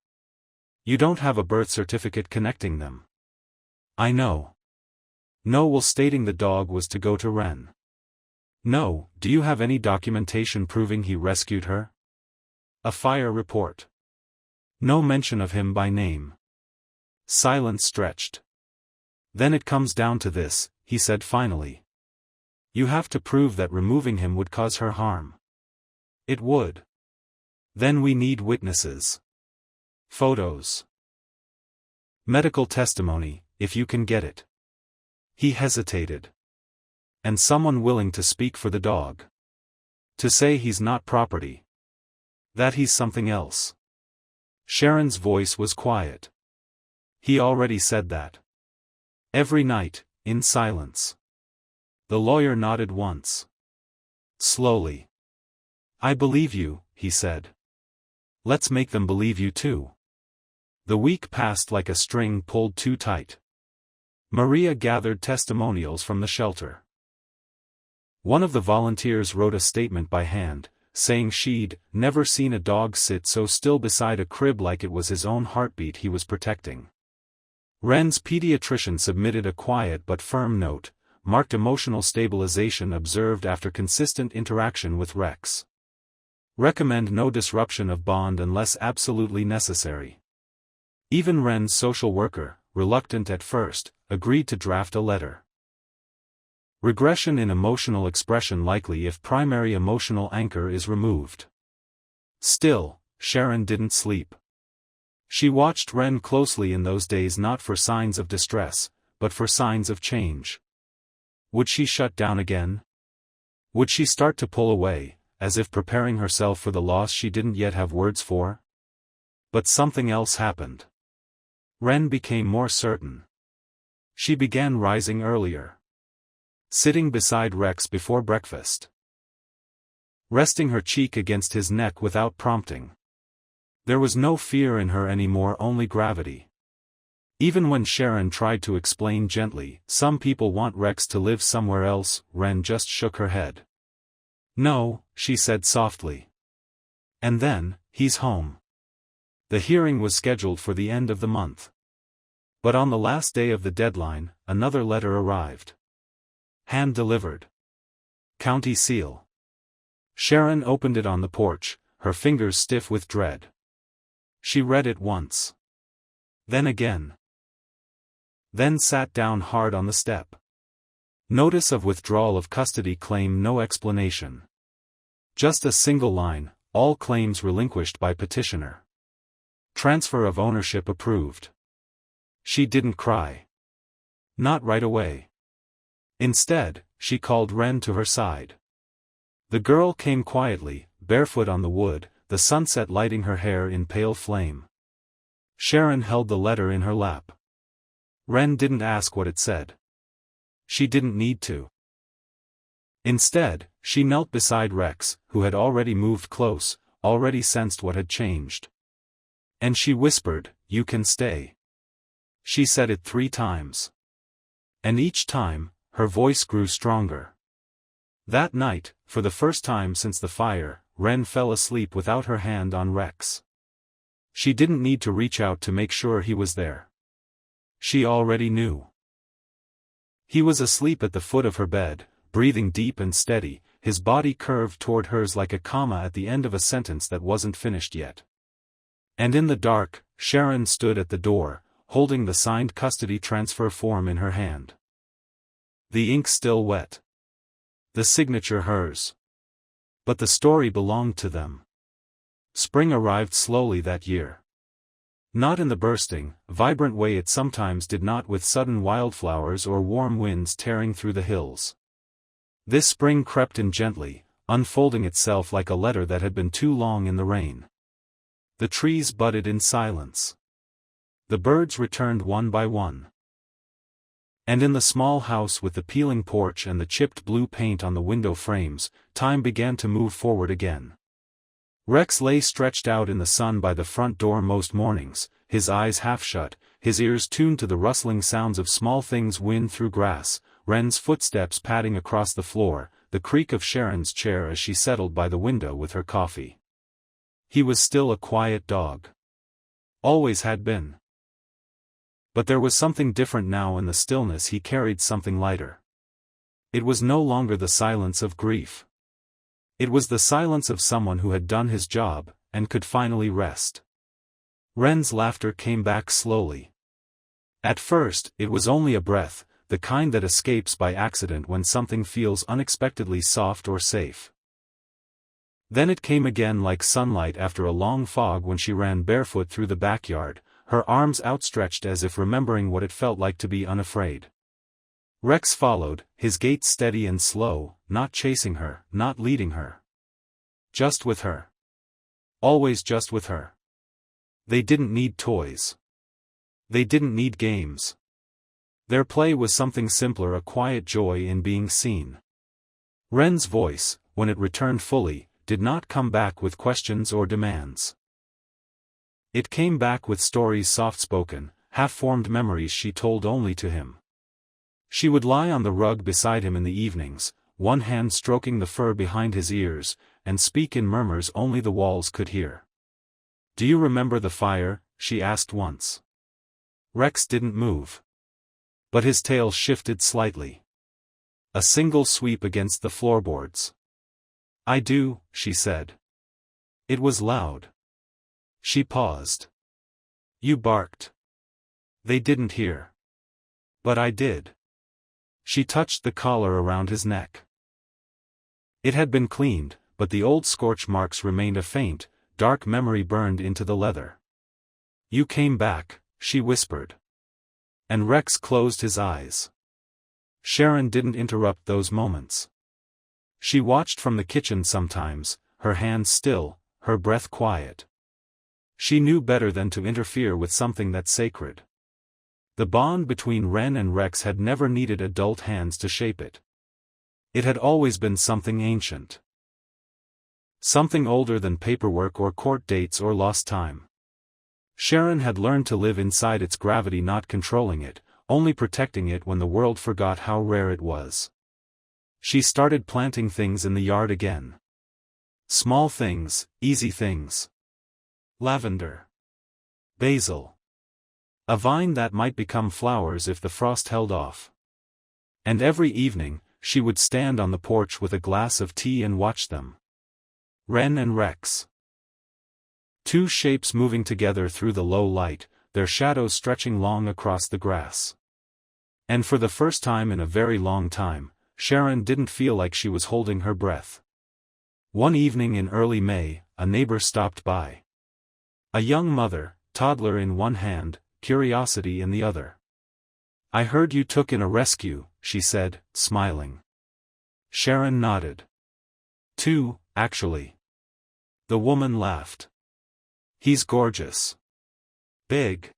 "You don't have a birth certificate connecting them." "I know." "No will stating the dog was to go to Wren." "No, do you have any documentation proving he rescued her?" "A fire report." "No mention of him by name." Silence stretched. "Then it comes down to this," he said finally. "You have to prove that removing him would cause her harm." "It would." "Then we need witnesses. Photos. Medical testimony, if you can get it." He hesitated. "And someone willing to speak for the dog. To say he's not property. That he's something else." Sharon's voice was quiet. "He already said that." Every night, in silence. The lawyer nodded once. Slowly. "I believe you," he said. "Let's make them believe you too." The week passed like a string pulled too tight. Maria gathered testimonials from the shelter. One of the volunteers wrote a statement by hand, saying she'd never seen a dog sit so still beside a crib like it was his own heartbeat he was protecting. Wren's pediatrician submitted a quiet but firm note, marked emotional stabilization observed after consistent interaction with Rex. Recommend no disruption of bond unless absolutely necessary. Even Wren's social worker, reluctant at first, agreed to draft a letter. Regression in emotional expression likely if primary emotional anchor is removed. Still, Sharon didn't sleep. She watched Wren closely in those days, not for signs of distress, but for signs of change. Would she shut down again? Would she start to pull away, as if preparing herself for the loss she didn't yet have words for? But something else happened. Wren became more certain. She began rising earlier. Sitting beside Rex before breakfast. Resting her cheek against his neck without prompting. There was no fear in her anymore, only gravity. Even when Sharon tried to explain gently, "Some people want Rex to live somewhere else," Wren just shook her head. "No," she said softly. "And then, he's home." The hearing was scheduled for the end of the month. But on the last day of the deadline, another letter arrived. Hand-delivered. County seal. Sharon opened it on the porch, her fingers stiff with dread. She read it once. Then again. Then sat down hard on the step. Notice of withdrawal of custody claim, no explanation. Just a single line, all claims relinquished by petitioner. Transfer of ownership approved. She didn't cry. Not right away. Instead, she called Wren to her side. The girl came quietly, barefoot on the wood, the sunset lighting her hair in pale flame. Sharon held the letter in her lap. Wren didn't ask what it said. She didn't need to. Instead, she knelt beside Rex, who had already moved close, already sensed what had changed. And she whispered, "You can stay." She said it 3 times. And each time, her voice grew stronger. That night, for the first time since the fire, Wren fell asleep without her hand on Rex. She didn't need to reach out to make sure he was there. She already knew. He was asleep at the foot of her bed, breathing deep and steady, his body curved toward hers like a comma at the end of a sentence that wasn't finished yet. And in the dark, Sharon stood at the door, holding the signed custody transfer form in her hand. The ink still wet. The signature hers. But the story belonged to them. Spring arrived slowly that year. Not in the bursting, vibrant way it sometimes did, not with sudden wildflowers or warm winds tearing through the hills. This spring crept in gently, unfolding itself like a letter that had been too long in the rain. The trees budded in silence. The birds returned one by one. And in the small house with the peeling porch and the chipped blue paint on the window frames, time began to move forward again. Rex lay stretched out in the sun by the front door most mornings, his eyes half shut, his ears tuned to the rustling sounds of small things, wind through grass, Wren's footsteps padding across the floor, the creak of Sharon's chair as she settled by the window with her coffee. He was still a quiet dog. Always had been. But there was something different now. In the stillness he carried something lighter. It was no longer the silence of grief. It was the silence of someone who had done his job, and could finally rest. Wren's laughter came back slowly. At first, it was only a breath, the kind that escapes by accident when something feels unexpectedly soft or safe. Then it came again like sunlight after a long fog when she ran barefoot through the backyard, her arms outstretched as if remembering what it felt like to be unafraid. Rex followed, his gait steady and slow, not chasing her, not leading her. Just with her. Always just with her. They didn't need toys. They didn't need games. Their play was something simpler, a quiet joy in being seen. Wren's voice, when it returned fully, did not come back with questions or demands. It came back with stories, soft-spoken, half-formed memories she told only to him. She would lie on the rug beside him in the evenings, one hand stroking the fur behind his ears, and speak in murmurs only the walls could hear. "Do you remember the fire?" she asked once. Rex didn't move. But his tail shifted slightly. A single sweep against the floorboards. "I do," she said. It was loud. She paused. "You barked." "They didn't hear." "But I did." She touched the collar around his neck. It had been cleaned, but the old scorch marks remained. A faint, dark memory burned into the leather. "You came back," she whispered. And Rex closed his eyes. Sharon didn't interrupt those moments. She watched from the kitchen sometimes, her hands still, her breath quiet. She knew better than to interfere with something that's sacred. The bond between Wren and Rex had never needed adult hands to shape it. It had always been something ancient. Something older than paperwork or court dates or lost time. Sharon had learned to live inside its gravity, not controlling it, only protecting it when the world forgot how rare it was. She started planting things in the yard again. Small things, easy things. Lavender. Basil. A vine that might become flowers if the frost held off. And every evening, she would stand on the porch with a glass of tea and watch them. Wren and Rex. Two shapes moving together through the low light, their shadows stretching long across the grass. And for the first time in a very long time, Sharon didn't feel like she was holding her breath. One evening in early May, a neighbor stopped by. A young mother, toddler in one hand, curiosity in the other. "I heard you took in a rescue," she said, smiling. Sharon nodded. "Two, actually." The woman laughed. "He's gorgeous. Big.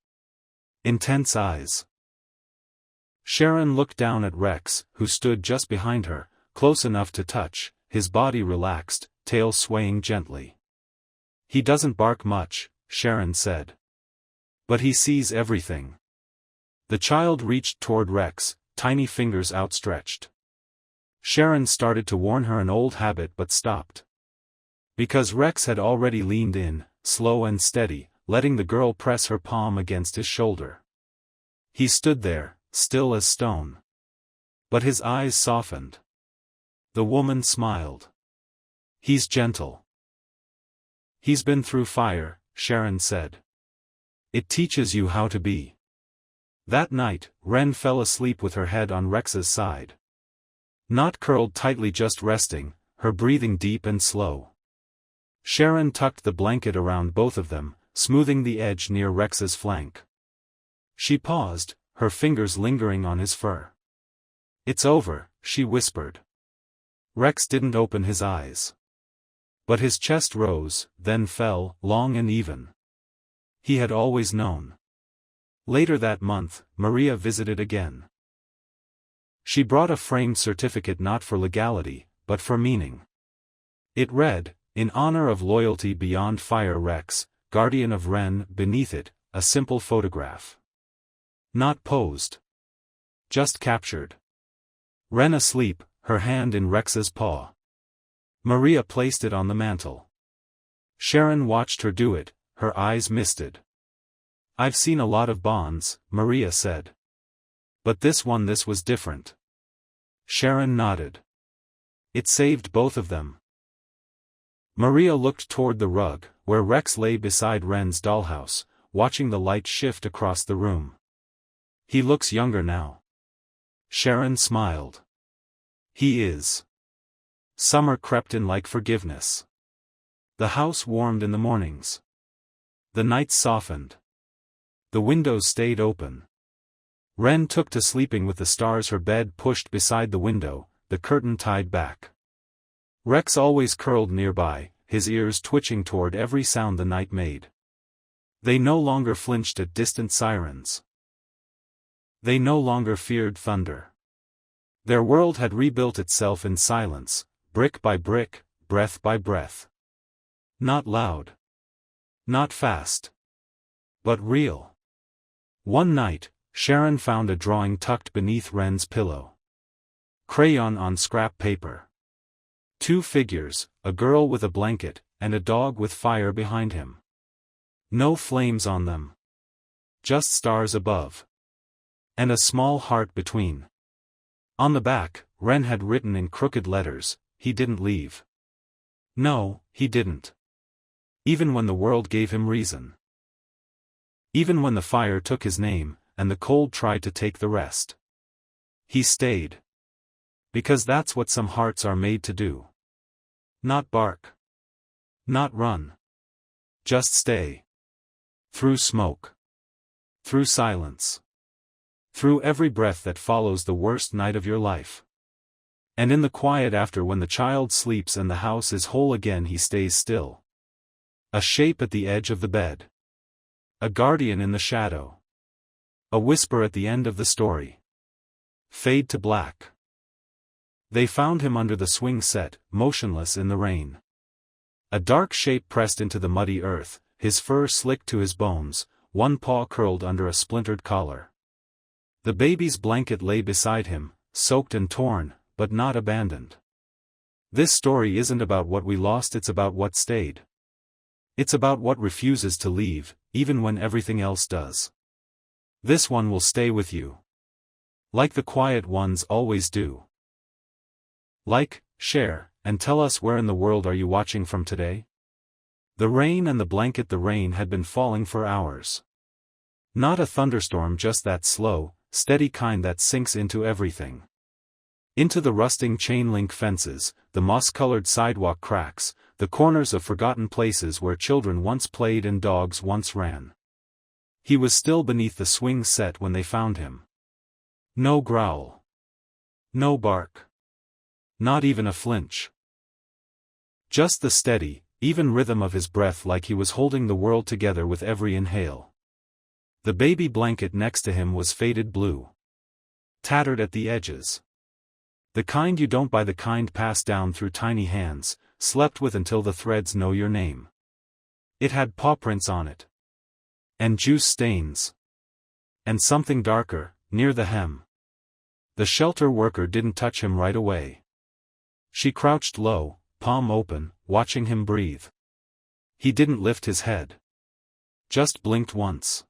Intense eyes." Sharon looked down at Rex, who stood just behind her, close enough to touch, his body relaxed, tail swaying gently. "He doesn't bark much," Sharon said. "But he sees everything." The child reached toward Rex, tiny fingers outstretched. Sharon started to warn her an old habit but stopped. Because Rex had already leaned in, slow and steady, letting the girl press her palm against his shoulder. He stood there, still as stone. But his eyes softened. The woman smiled. "He's gentle. He's been through fire," Sharon said. "It teaches you how to be." That night, Wren fell asleep with her head on Rex's side. Not curled tightly, just resting, her breathing deep and slow. Sharon tucked the blanket around both of them, smoothing the edge near Rex's flank. She paused, her fingers lingering on his fur. "It's over," she whispered. Rex didn't open his eyes. But his chest rose, then fell, long and even. He had always known. Later that month, Maria visited again. She brought a framed certificate, not for legality, but for meaning. It read, "In honor of loyalty beyond fire, Rex, guardian of Wren." Beneath it, a simple photograph. Not posed. Just captured. Wren asleep, her hand in Rex's paw. Maria placed it on the mantel. Sharon watched her do it, her eyes misted. "I've seen a lot of bonds," Maria said. "But this was different." Sharon nodded. "It saved both of them." Maria looked toward the rug, where Rex lay beside Wren's dollhouse, watching the light shift across the room. "He looks younger now." Sharon smiled. "He is." Summer crept in like forgiveness. The house warmed in the mornings. The nights softened. The windows stayed open. Wren took to sleeping with the stars, her bed pushed beside the window, the curtain tied back. Rex always curled nearby, his ears twitching toward every sound the night made. They no longer flinched at distant sirens. They no longer feared thunder. Their world had rebuilt itself in silence, brick by brick, breath by breath. Not loud. Not fast. But real. One night, Sharon found a drawing tucked beneath Wren's pillow. Crayon on scrap paper. Two figures, a girl with a blanket, and a dog with fire behind him. No flames on them. Just stars above. And a small heart between. On the back, Wren had written in crooked letters, "He didn't leave." No, he didn't. Even when the world gave him reason. Even when the fire took his name, and the cold tried to take the rest. He stayed. Because that's what some hearts are made to do. Not bark. Not run. Just stay. Through smoke. Through silence. Through every breath that follows the worst night of your life. And in the quiet after, when the child sleeps and the house is whole again, he stays still. A shape at the edge of the bed. A guardian in the shadow. A whisper at the end of the story. Fade to black. They found him under the swing set, motionless in the rain. A dark shape pressed into the muddy earth, his fur slicked to his bones, one paw curled under a splintered collar. The baby's blanket lay beside him, soaked and torn, but not abandoned. This story isn't about what we lost, it's about what stayed. It's about what refuses to leave, even when everything else does. This one will stay with you. Like the quiet ones always do. Like, share, and tell us where in the world are you watching from today? The rain and the blanket. The rain had been falling for hours. Not a thunderstorm, just that slow, steady kind that sinks into everything. Into the rusting chain-link fences, the moss-colored sidewalk cracks, the corners of forgotten places where children once played and dogs once ran. He was still beneath the swing set when they found him. No growl. No bark. Not even a flinch. Just the steady, even rhythm of his breath, like he was holding the world together with every inhale. The baby blanket next to him was faded blue. Tattered at the edges. The kind you don't buy, the kind passed down through tiny hands, slept with until the threads know your name. It had pawprints on it. And juice stains. And something darker, near the hem. The shelter worker didn't touch him right away. She crouched low, palm open, watching him breathe. He didn't lift his head. Just blinked once.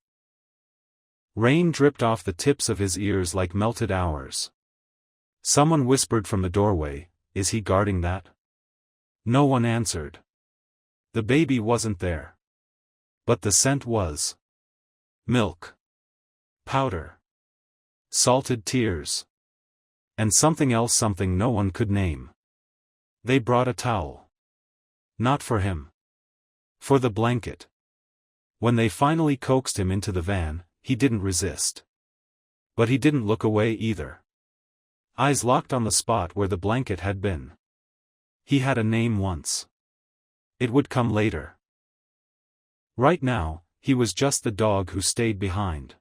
Rain dripped off the tips of his ears like melted hours. Someone whispered from the doorway, "Is he guarding that?" No one answered. The baby wasn't there. But the scent was. Milk. Powder. Salted tears. And something else, something no one could name. They brought a towel. Not for him. For the blanket. When they finally coaxed him into the van, he didn't resist. But he didn't look away either. Eyes locked on the spot where the blanket had been. He had a name once. It would come later. Right now, he was just the dog who stayed behind.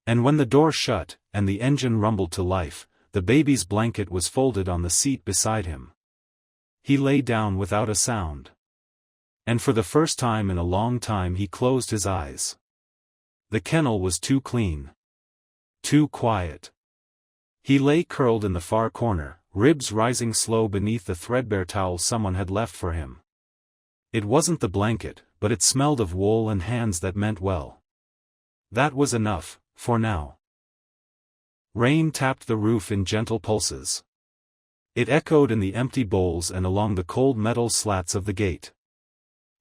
And when the door shut, and the engine rumbled to life, the baby's blanket was folded on the seat beside him. He lay down without a sound. And for the first time in a long time he closed his eyes. The kennel was too clean. Too quiet. He lay curled in the far corner, ribs rising slow beneath the threadbare towel someone had left for him. It wasn't the blanket, but it smelled of wool and hands that meant well. That was enough, for now. Rain tapped the roof in gentle pulses. It echoed in the empty bowls and along the cold metal slats of the gate.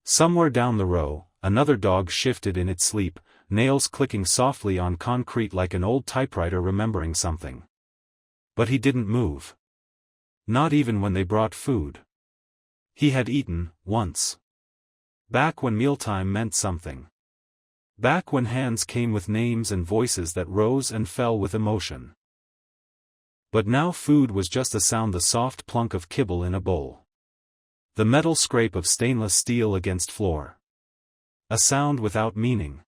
Somewhere down the row, another dog shifted in its sleep, nails clicking softly on concrete like an old typewriter remembering something. But he didn't move. Not even when they brought food. He had eaten, once. Back when mealtime meant something. Back when hands came with names and voices that rose and fell with emotion. But now food was just a sound, the soft plunk of kibble in a bowl. The metal scrape of stainless steel against floor. A sound without meaning.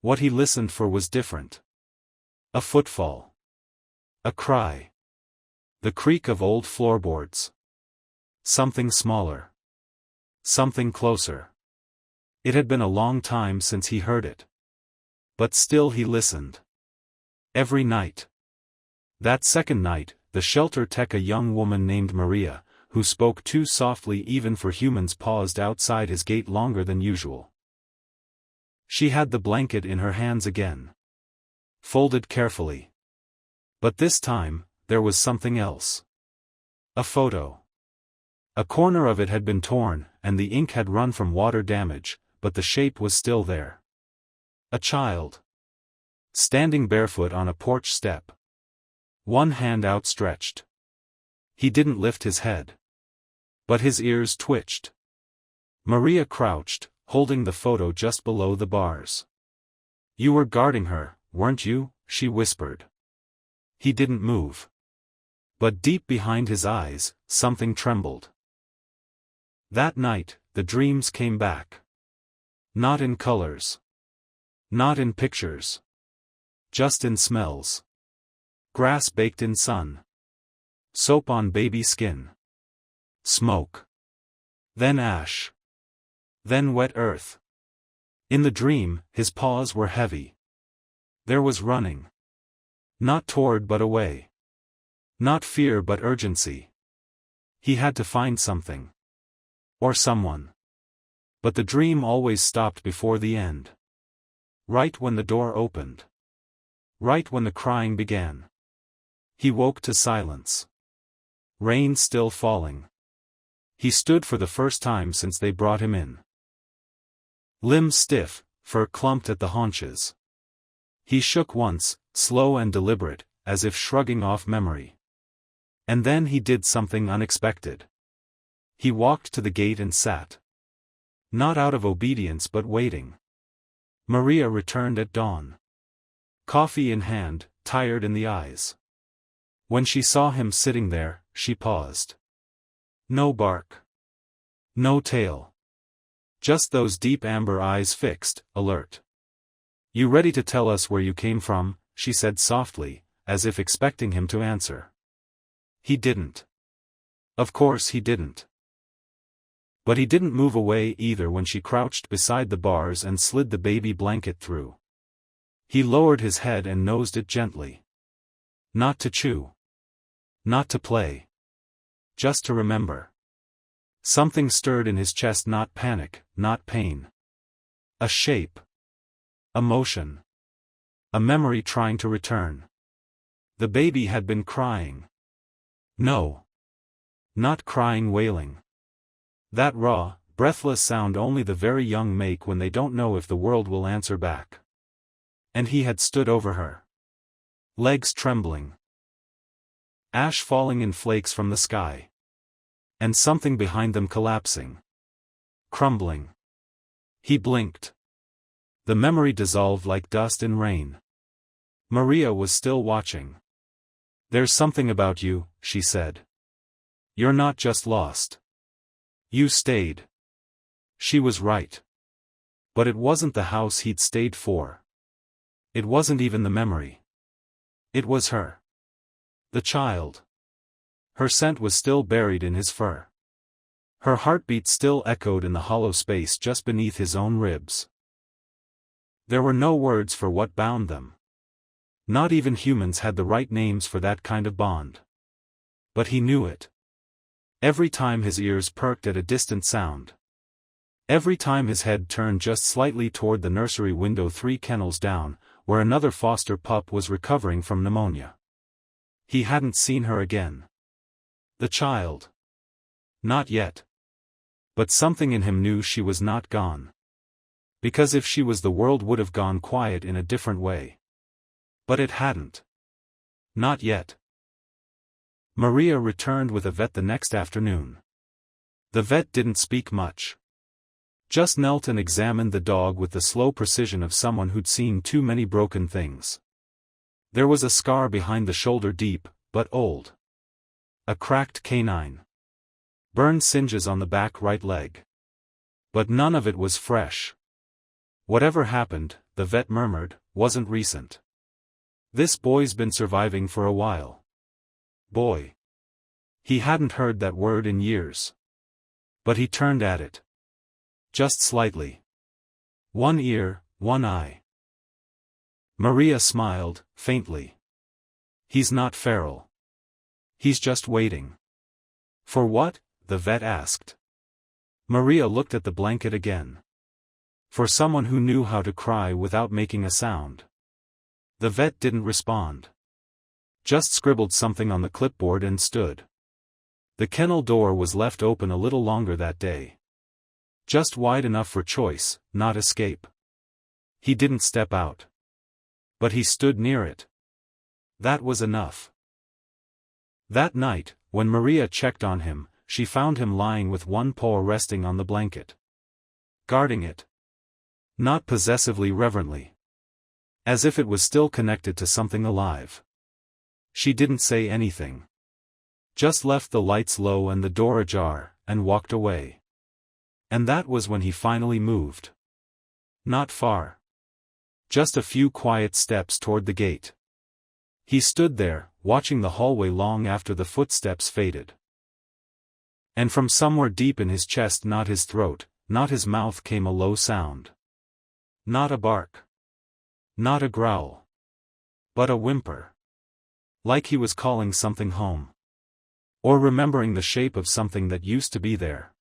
What he listened for was different. A footfall. A cry. The creak of old floorboards. Something smaller. Something closer. It had been a long time since he heard it. But still he listened. Every night. That second night, the shelter tech, a young woman named Maria, who spoke too softly even for humans, paused outside his gate longer than usual. She had the blanket in her hands again. Folded carefully. But this time, there was something else. A photo. A corner of it had been torn, and the ink had run from water damage, but the shape was still there. A child. Standing barefoot on a porch step. One hand outstretched. He didn't lift his head. But his ears twitched. Maria crouched, holding the photo just below the bars. "You were guarding her, weren't you?" she whispered. He didn't move. But deep behind his eyes, something trembled. That night, the dreams came back. Not in colors. Not in pictures. Just in smells. Grass baked in sun. Soap on baby skin. Smoke. Then ash. Then wet earth. In the dream, his paws were heavy. There was running. Not toward but away. Not fear but urgency. He had to find something. Or someone. But the dream always stopped before the end. Right when the door opened. Right when the crying began. He woke to silence. Rain still falling. He stood for the first time since they brought him in. Limbs stiff, fur clumped at the haunches. He shook once, slow and deliberate, as if shrugging off memory. And then he did something unexpected. He walked to the gate and sat. Not out of obedience but waiting. Maria returned at dawn. Coffee in hand, tired in the eyes. When she saw him sitting there, she paused. No bark. No tail. Just those deep amber eyes fixed, alert. You ready to tell us where you came from? She said softly, as if expecting him to answer. He didn't. Of course he didn't. But he didn't move away either when she crouched beside the bars and slid the baby blanket through. He lowered his head and nosed it gently. Not to chew. Not to play. Just to remember. Something stirred in his chest, not panic, not pain. A shape. A motion. A memory trying to return. The baby had been crying. No. Not crying, wailing. That raw, breathless sound only the very young make when they don't know if the world will answer back. And he had stood over her. Legs trembling. Ash falling in flakes from the sky. And something behind them collapsing. Crumbling. He blinked. The memory dissolved like dust in rain. Maria was still watching. There's something about you, she said. You're not just lost. You stayed. She was right. But it wasn't the house he'd stayed for. It wasn't even the memory. It was her. The child. Her scent was still buried in his fur. Her heartbeat still echoed in the hollow space just beneath his own ribs. There were no words for what bound them. Not even humans had the right names for that kind of bond. But he knew it. Every time his ears perked at a distant sound. Every time his head turned just slightly toward the nursery window 3 kennels down, where another foster pup was recovering from pneumonia. He hadn't seen her again. The child. Not yet. But something in him knew she was not gone. Because if she was, the world would have gone quiet in a different way. But it hadn't. Not yet. Maria returned with a vet the next afternoon. The vet didn't speak much. Just knelt and examined the dog with the slow precision of someone who'd seen too many broken things. There was a scar behind the shoulder, deep, but old. A cracked canine. Burned singes on the back right leg. But none of it was fresh. Whatever happened, the vet murmured, wasn't recent. This boy's been surviving for a while. Boy. He hadn't heard that word in years. But he turned at it. Just slightly. One ear, one eye. Maria smiled, faintly. He's not feral. He's just waiting. For what? The vet asked. Maria looked at the blanket again. For someone who knew how to cry without making a sound. The vet didn't respond. Just scribbled something on the clipboard and stood. The kennel door was left open a little longer that day. Just wide enough for choice, not escape. He didn't step out. But he stood near it. That was enough. That night, when Maria checked on him, she found him lying with one paw resting on the blanket. Guarding it. Not possessively, reverently. As if it was still connected to something alive. She didn't say anything. Just left the lights low and the door ajar, and walked away. And that was when he finally moved. Not far. Just a few quiet steps toward the gate. He stood there, watching the hallway long after the footsteps faded. And from somewhere deep in his chest, not his throat, not his mouth, came a low sound. Not a bark. Not a growl. But a whimper. Like he was calling something home. Or remembering the shape of something that used to be there.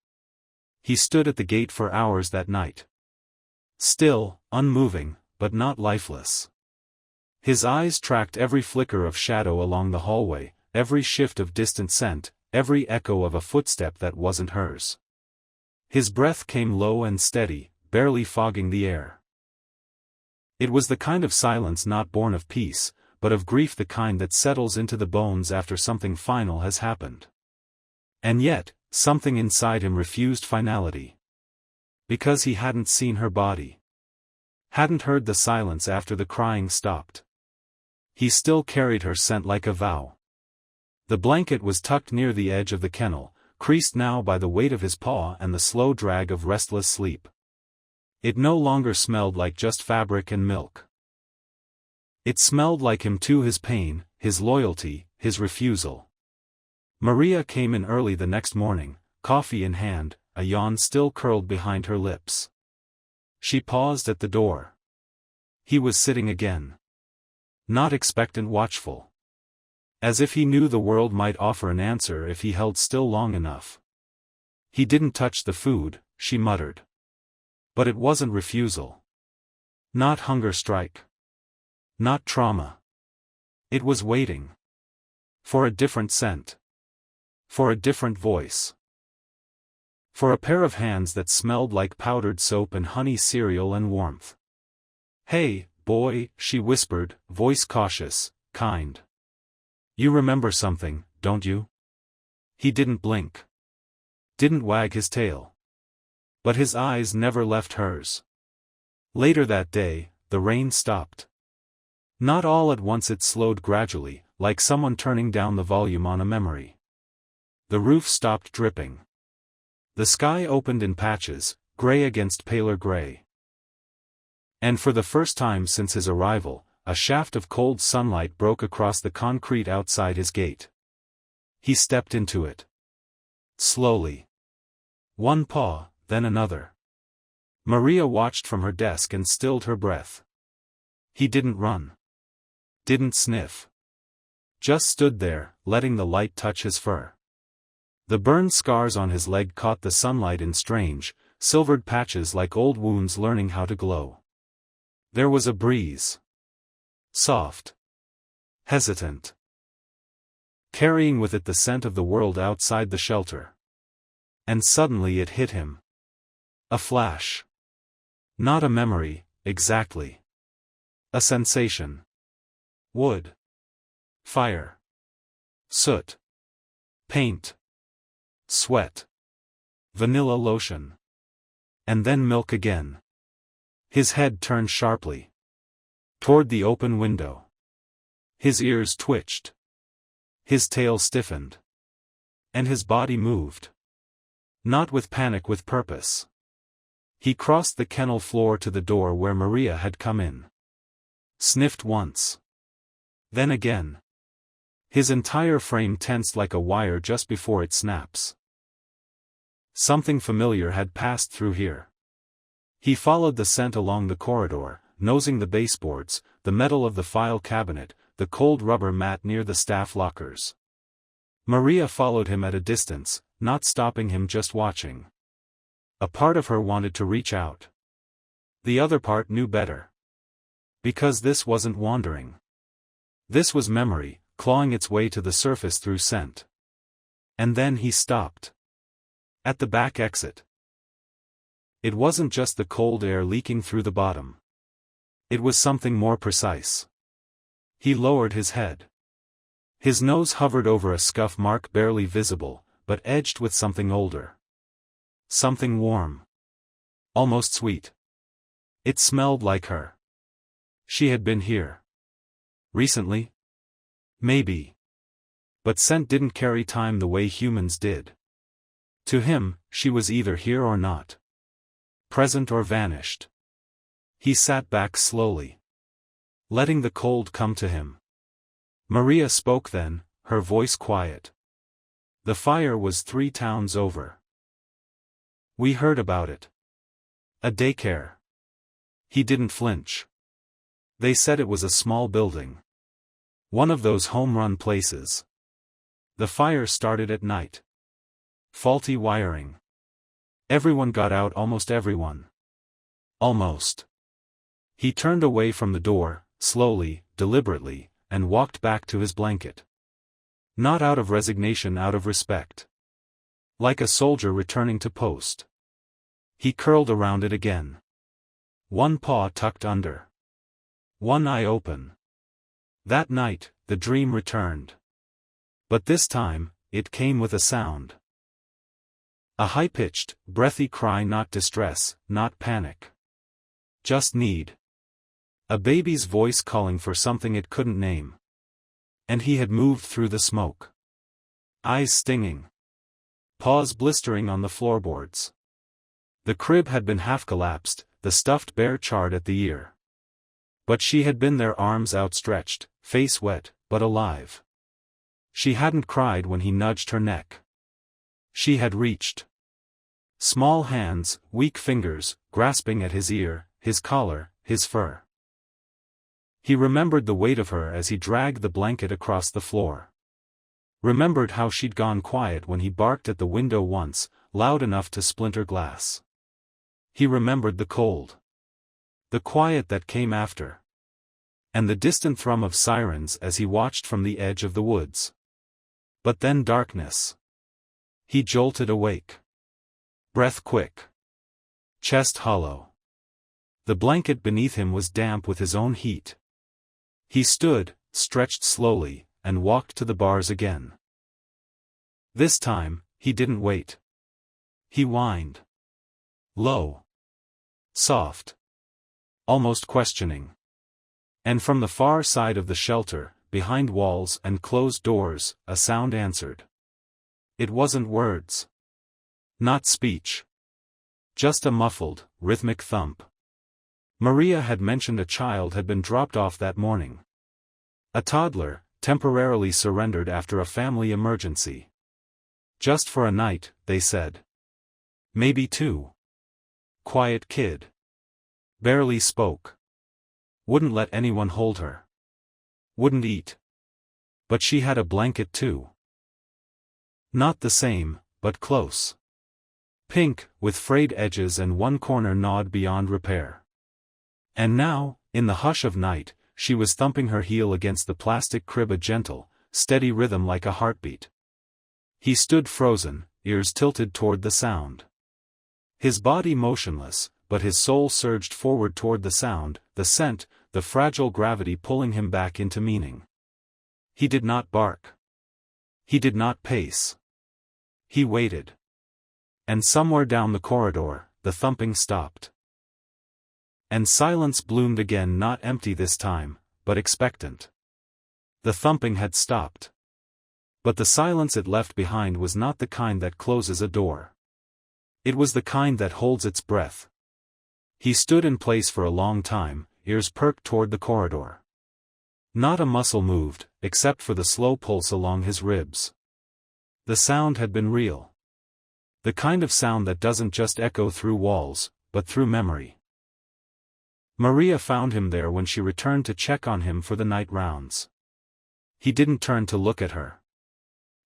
He stood at the gate for hours that night. Still, unmoving, but not lifeless. His eyes tracked every flicker of shadow along the hallway, every shift of distant scent, every echo of a footstep that wasn't hers. His breath came low and steady, barely fogging the air. It was the kind of silence not born of peace, but of grief, the kind that settles into the bones after something final has happened. And yet, something inside him refused finality. Because he hadn't seen her body. Hadn't heard the silence after the crying stopped. He still carried her scent like a vow. The blanket was tucked near the edge of the kennel, creased now by the weight of his paw and the slow drag of restless sleep. It no longer smelled like just fabric and milk. It smelled like him too, his pain, his loyalty, his refusal. Maria came in early the next morning, coffee in hand, a yawn still curled behind her lips. She paused at the door. He was sitting again. Not expectant, watchful. As if he knew the world might offer an answer if he held still long enough. He didn't touch the food, she muttered. But it wasn't refusal. Not hunger strike. Not trauma. It was waiting. For a different scent. For a different voice. For a pair of hands that smelled like powdered soap and honey cereal and warmth. "Hey, boy," she whispered, voice cautious, kind. "You remember something, don't you?" He didn't blink. Didn't wag his tail. But his eyes never left hers. Later that day, the rain stopped. Not all at once, it slowed gradually, like someone turning down the volume on a memory. The roof stopped dripping. The sky opened in patches, gray against paler gray. And for the first time since his arrival, a shaft of cold sunlight broke across the concrete outside his gate. He stepped into it. Slowly. One paw, then another. Maria watched from her desk and stilled her breath. He didn't run. Didn't sniff. Just stood there, letting the light touch his fur. The burned scars on his leg caught the sunlight in strange, silvered patches like old wounds learning how to glow. There was a breeze. Soft. Hesitant. Carrying with it the scent of the world outside the shelter. And suddenly it hit him. A flash. Not a memory, exactly. A sensation. Wood. Fire. Soot. Paint. Sweat. Vanilla lotion. And then milk again. His head turned sharply. Toward the open window. His ears twitched. His tail stiffened. And his body moved. Not with panic, with purpose. He crossed the kennel floor to the door where Maria had come in. Sniffed once. Then again. His entire frame tensed like a wire just before it snaps. Something familiar had passed through here. He followed the scent along the corridor, nosing the baseboards, the metal of the file cabinet, the cold rubber mat near the staff lockers. Maria followed him at a distance, not stopping him, just watching. A part of her wanted to reach out. The other part knew better. Because this wasn't wandering. This was memory, clawing its way to the surface through scent. And then he stopped. At the back exit. It wasn't just the cold air leaking through the bottom. It was something more precise. He lowered his head. His nose hovered over a scuff mark barely visible, but edged with something older. Something warm. Almost sweet. It smelled like her. She had been here. Recently? Maybe. But scent didn't carry time the way humans did. To him, she was either here or not. Present or vanished. He sat back slowly, letting the cold come to him. Maria spoke then, her voice quiet. The fire was 3 towns over. We heard about it. A daycare. He didn't flinch. They said it was a small building. One of those home-run places. The fire started at night. Faulty wiring. Everyone got out, almost everyone. Almost. He turned away from the door, slowly, deliberately, and walked back to his blanket. Not out of resignation, out of respect. Like a soldier returning to post. He curled around it again. One paw tucked under. One eye open. That night, the dream returned. But this time, it came with a sound. A high-pitched, breathy cry, not distress, not panic. Just need. A baby's voice calling for something it couldn't name. And he had moved through the smoke. Eyes stinging. Paws blistering on the floorboards. The crib had been half collapsed, the stuffed bear charred at the ear. But she had been there, arms outstretched, face wet, but alive. She hadn't cried when he nudged her neck. She had reached. Small hands, weak fingers, grasping at his ear, his collar, his fur. He remembered the weight of her as he dragged the blanket across the floor. Remembered how she'd gone quiet when he barked at the window once, loud enough to splinter glass. He remembered the cold. The quiet that came after. And the distant thrum of sirens as he watched from the edge of the woods. But then darkness. He jolted awake. Breath quick. Chest hollow. The blanket beneath him was damp with his own heat. He stood, stretched slowly, and walked to the bars again. This time, he didn't wait. He whined. Low. Soft. Almost questioning. And from the far side of the shelter, behind walls and closed doors, a sound answered. It wasn't words. Not speech. Just a muffled, rhythmic thump. Maria had mentioned a child had been dropped off that morning. A toddler, temporarily surrendered after a family emergency. Just for a night, they said. Maybe 2. Quiet kid. Barely spoke. Wouldn't let anyone hold her. Wouldn't eat. But she had a blanket too. Not the same, but close. Pink, with frayed edges and one corner gnawed beyond repair. And now, in the hush of night, she was thumping her heel against the plastic crib, a gentle, steady rhythm like a heartbeat. He stood frozen, ears tilted toward the sound. His body motionless, but his soul surged forward toward the sound, the scent, the fragile gravity pulling him back into meaning. He did not bark. He did not pace. He waited. And somewhere down the corridor, the thumping stopped. And silence bloomed again, not empty this time, but expectant. The thumping had stopped. But the silence it left behind was not the kind that closes a door. It was the kind that holds its breath. He stood in place for a long time, ears perked toward the corridor. Not a muscle moved, except for the slow pulse along his ribs. The sound had been real. The kind of sound that doesn't just echo through walls, but through memory. Maria found him there when she returned to check on him for the night rounds. He didn't turn to look at her.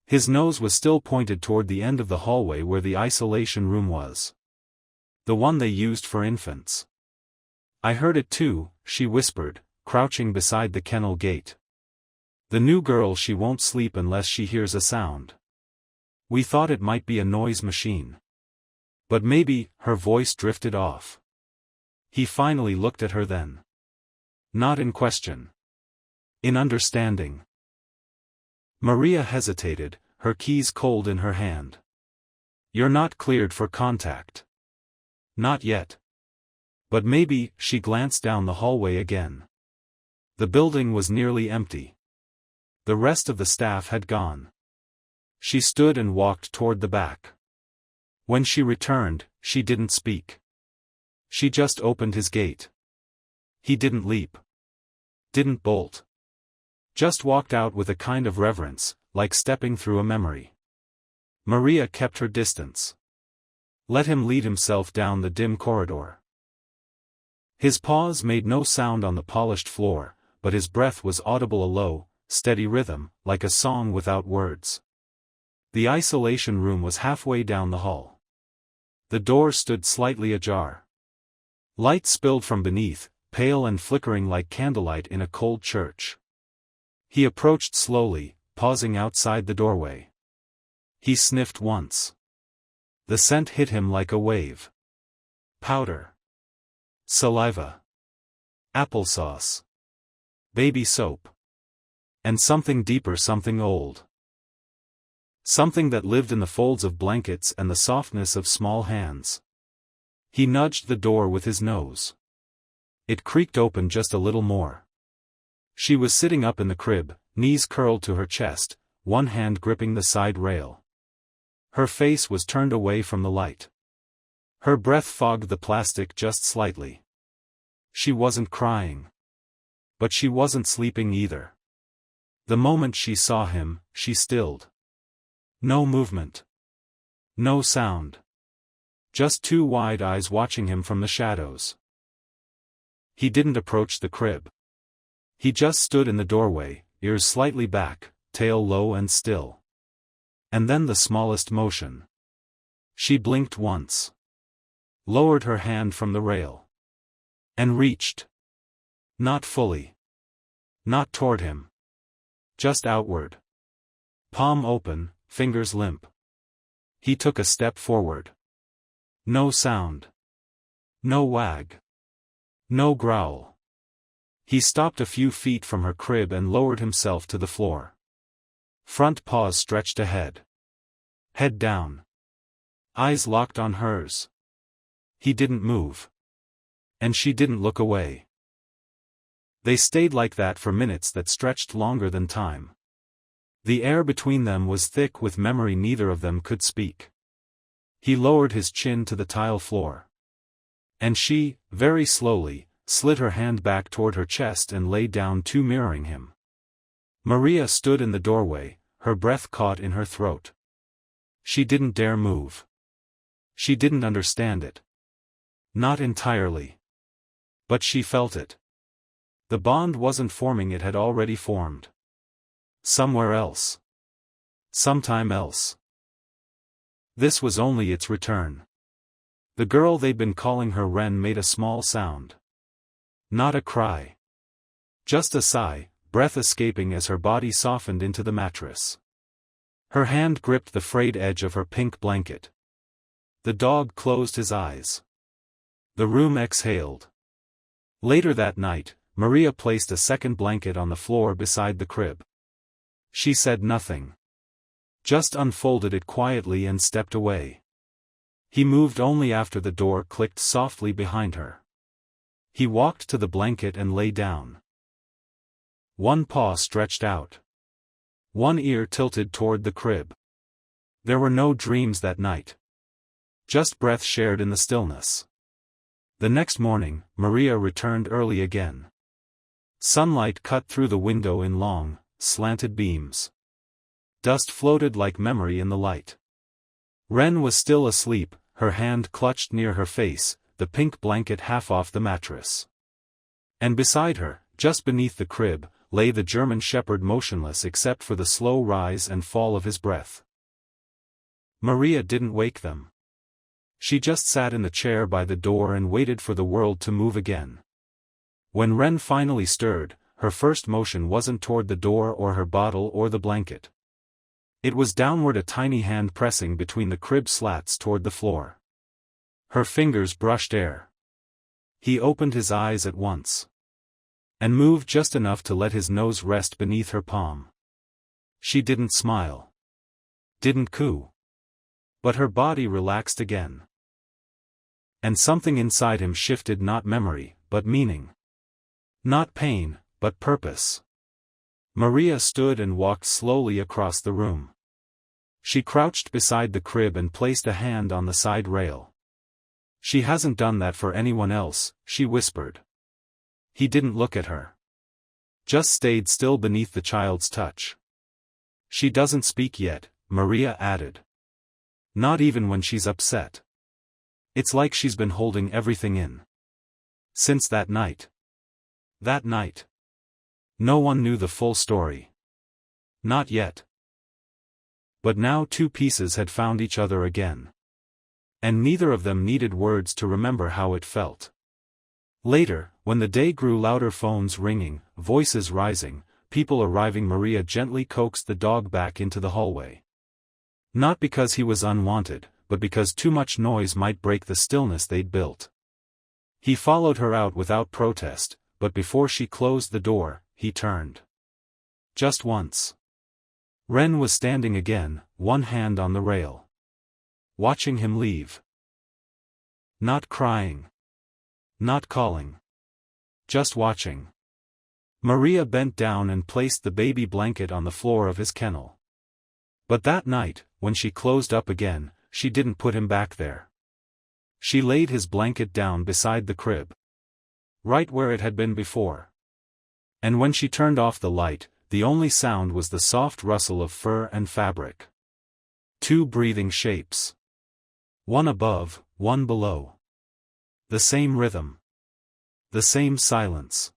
His nose was still pointed toward the end of the hallway where the isolation room was. The one they used for infants. I heard it too, she whispered, crouching beside the kennel gate. The new girl, she won't sleep unless she hears a sound. We thought it might be a noise machine. But maybe, her voice drifted off. He finally looked at her then. Not in question. In understanding. Maria hesitated, her keys cold in her hand. You're not cleared for contact. Not yet. But maybe, she glanced down the hallway again. The building was nearly empty. The rest of the staff had gone. She stood and walked toward the back. When she returned, she didn't speak. She just opened his gate. He didn't leap. Didn't bolt. Just walked out with a kind of reverence, like stepping through a memory. Maria kept her distance. Let him lead himself down the dim corridor. His paws made no sound on the polished floor, but his breath was audible, a low, steady rhythm, like a song without words. The isolation room was halfway down the hall. The door stood slightly ajar. Light spilled from beneath, pale and flickering like candlelight in a cold church. He approached slowly, pausing outside the doorway. He sniffed once. The scent hit him like a wave. Powder. Saliva. Applesauce. Baby soap. And something deeper, something old. Something that lived in the folds of blankets and the softness of small hands. He nudged the door with his nose. It creaked open just a little more. She was sitting up in the crib, knees curled to her chest, one hand gripping the side rail. Her face was turned away from the light. Her breath fogged the plastic just slightly. She wasn't crying. But she wasn't sleeping either. The moment she saw him, she stilled. No movement. No sound. Just two wide eyes watching him from the shadows. He didn't approach the crib. He just stood in the doorway, ears slightly back, tail low and still. And then the smallest motion. She blinked once. Lowered her hand from the rail. And reached. Not fully. Not toward him. Just outward. Palm open, fingers limp. He took a step forward. No sound. No wag. No growl. He stopped a few feet from her crib and lowered himself to the floor. Front paws stretched ahead. Head down. Eyes locked on hers. He didn't move. And she didn't look away. They stayed like that for minutes that stretched longer than time. The air between them was thick with memory, neither of them could speak. He lowered his chin to the tile floor. And she, very slowly, slid her hand back toward her chest and lay down too, mirroring him. Maria stood in the doorway, her breath caught in her throat. She didn't dare move. She didn't understand it. Not entirely. But she felt it. The bond wasn't forming, it had already formed. Somewhere else. Sometime else. This was only its return. The girl they'd been calling her Wren made a small sound. Not a cry. Just a sigh, breath escaping as her body softened into the mattress. Her hand gripped the frayed edge of her pink blanket. The dog closed his eyes. The room exhaled. Later that night, Maria placed a second blanket on the floor beside the crib. She said nothing. Just unfolded it quietly and stepped away. He moved only after the door clicked softly behind her. He walked to the blanket and lay down. One paw stretched out. One ear tilted toward the crib. There were no dreams that night. Just breath shared in the stillness. The next morning, Maria returned early again. Sunlight cut through the window in long, slanted beams. Dust floated like memory in the light. Wren was still asleep, her hand clutched near her face, the pink blanket half off the mattress. And beside her, just beneath the crib, lay the German shepherd motionless except for the slow rise and fall of his breath. Maria didn't wake them. She just sat in the chair by the door and waited for the world to move again. When Wren finally stirred, her first motion wasn't toward the door or her bottle or the blanket. It was downward, a tiny hand pressing between the crib slats toward the floor. Her fingers brushed air. He opened his eyes at once. And moved just enough to let his nose rest beneath her palm. She didn't smile. Didn't coo. But her body relaxed again. And something inside him shifted, not memory, but meaning. Not pain, but purpose. Maria stood and walked slowly across the room. She crouched beside the crib and placed a hand on the side rail. "She hasn't done that for anyone else," she whispered. He didn't look at her. Just stayed still beneath the child's touch. "She doesn't speak yet," Maria added. "Not even when she's upset. It's like she's been holding everything in. Since that night. That night. No one knew the full story. Not yet." But now two pieces had found each other again. And neither of them needed words to remember how it felt. Later, when the day grew louder, phones ringing, voices rising, people arriving, Maria gently coaxed the dog back into the hallway. Not because he was unwanted, but because too much noise might break the stillness they'd built. He followed her out without protest, but before she closed the door, he turned. Just once. Wren was standing again, one hand on the rail. Watching him leave. Not crying. Not calling. Just watching. Maria bent down and placed the baby blanket on the floor of his kennel. But that night, when she closed up again, she didn't put him back there. She laid his blanket down beside the crib. Right where it had been before. And when she turned off the light, the only sound was the soft rustle of fur and fabric. Two breathing shapes. One above, one below. The same rhythm. The same silence.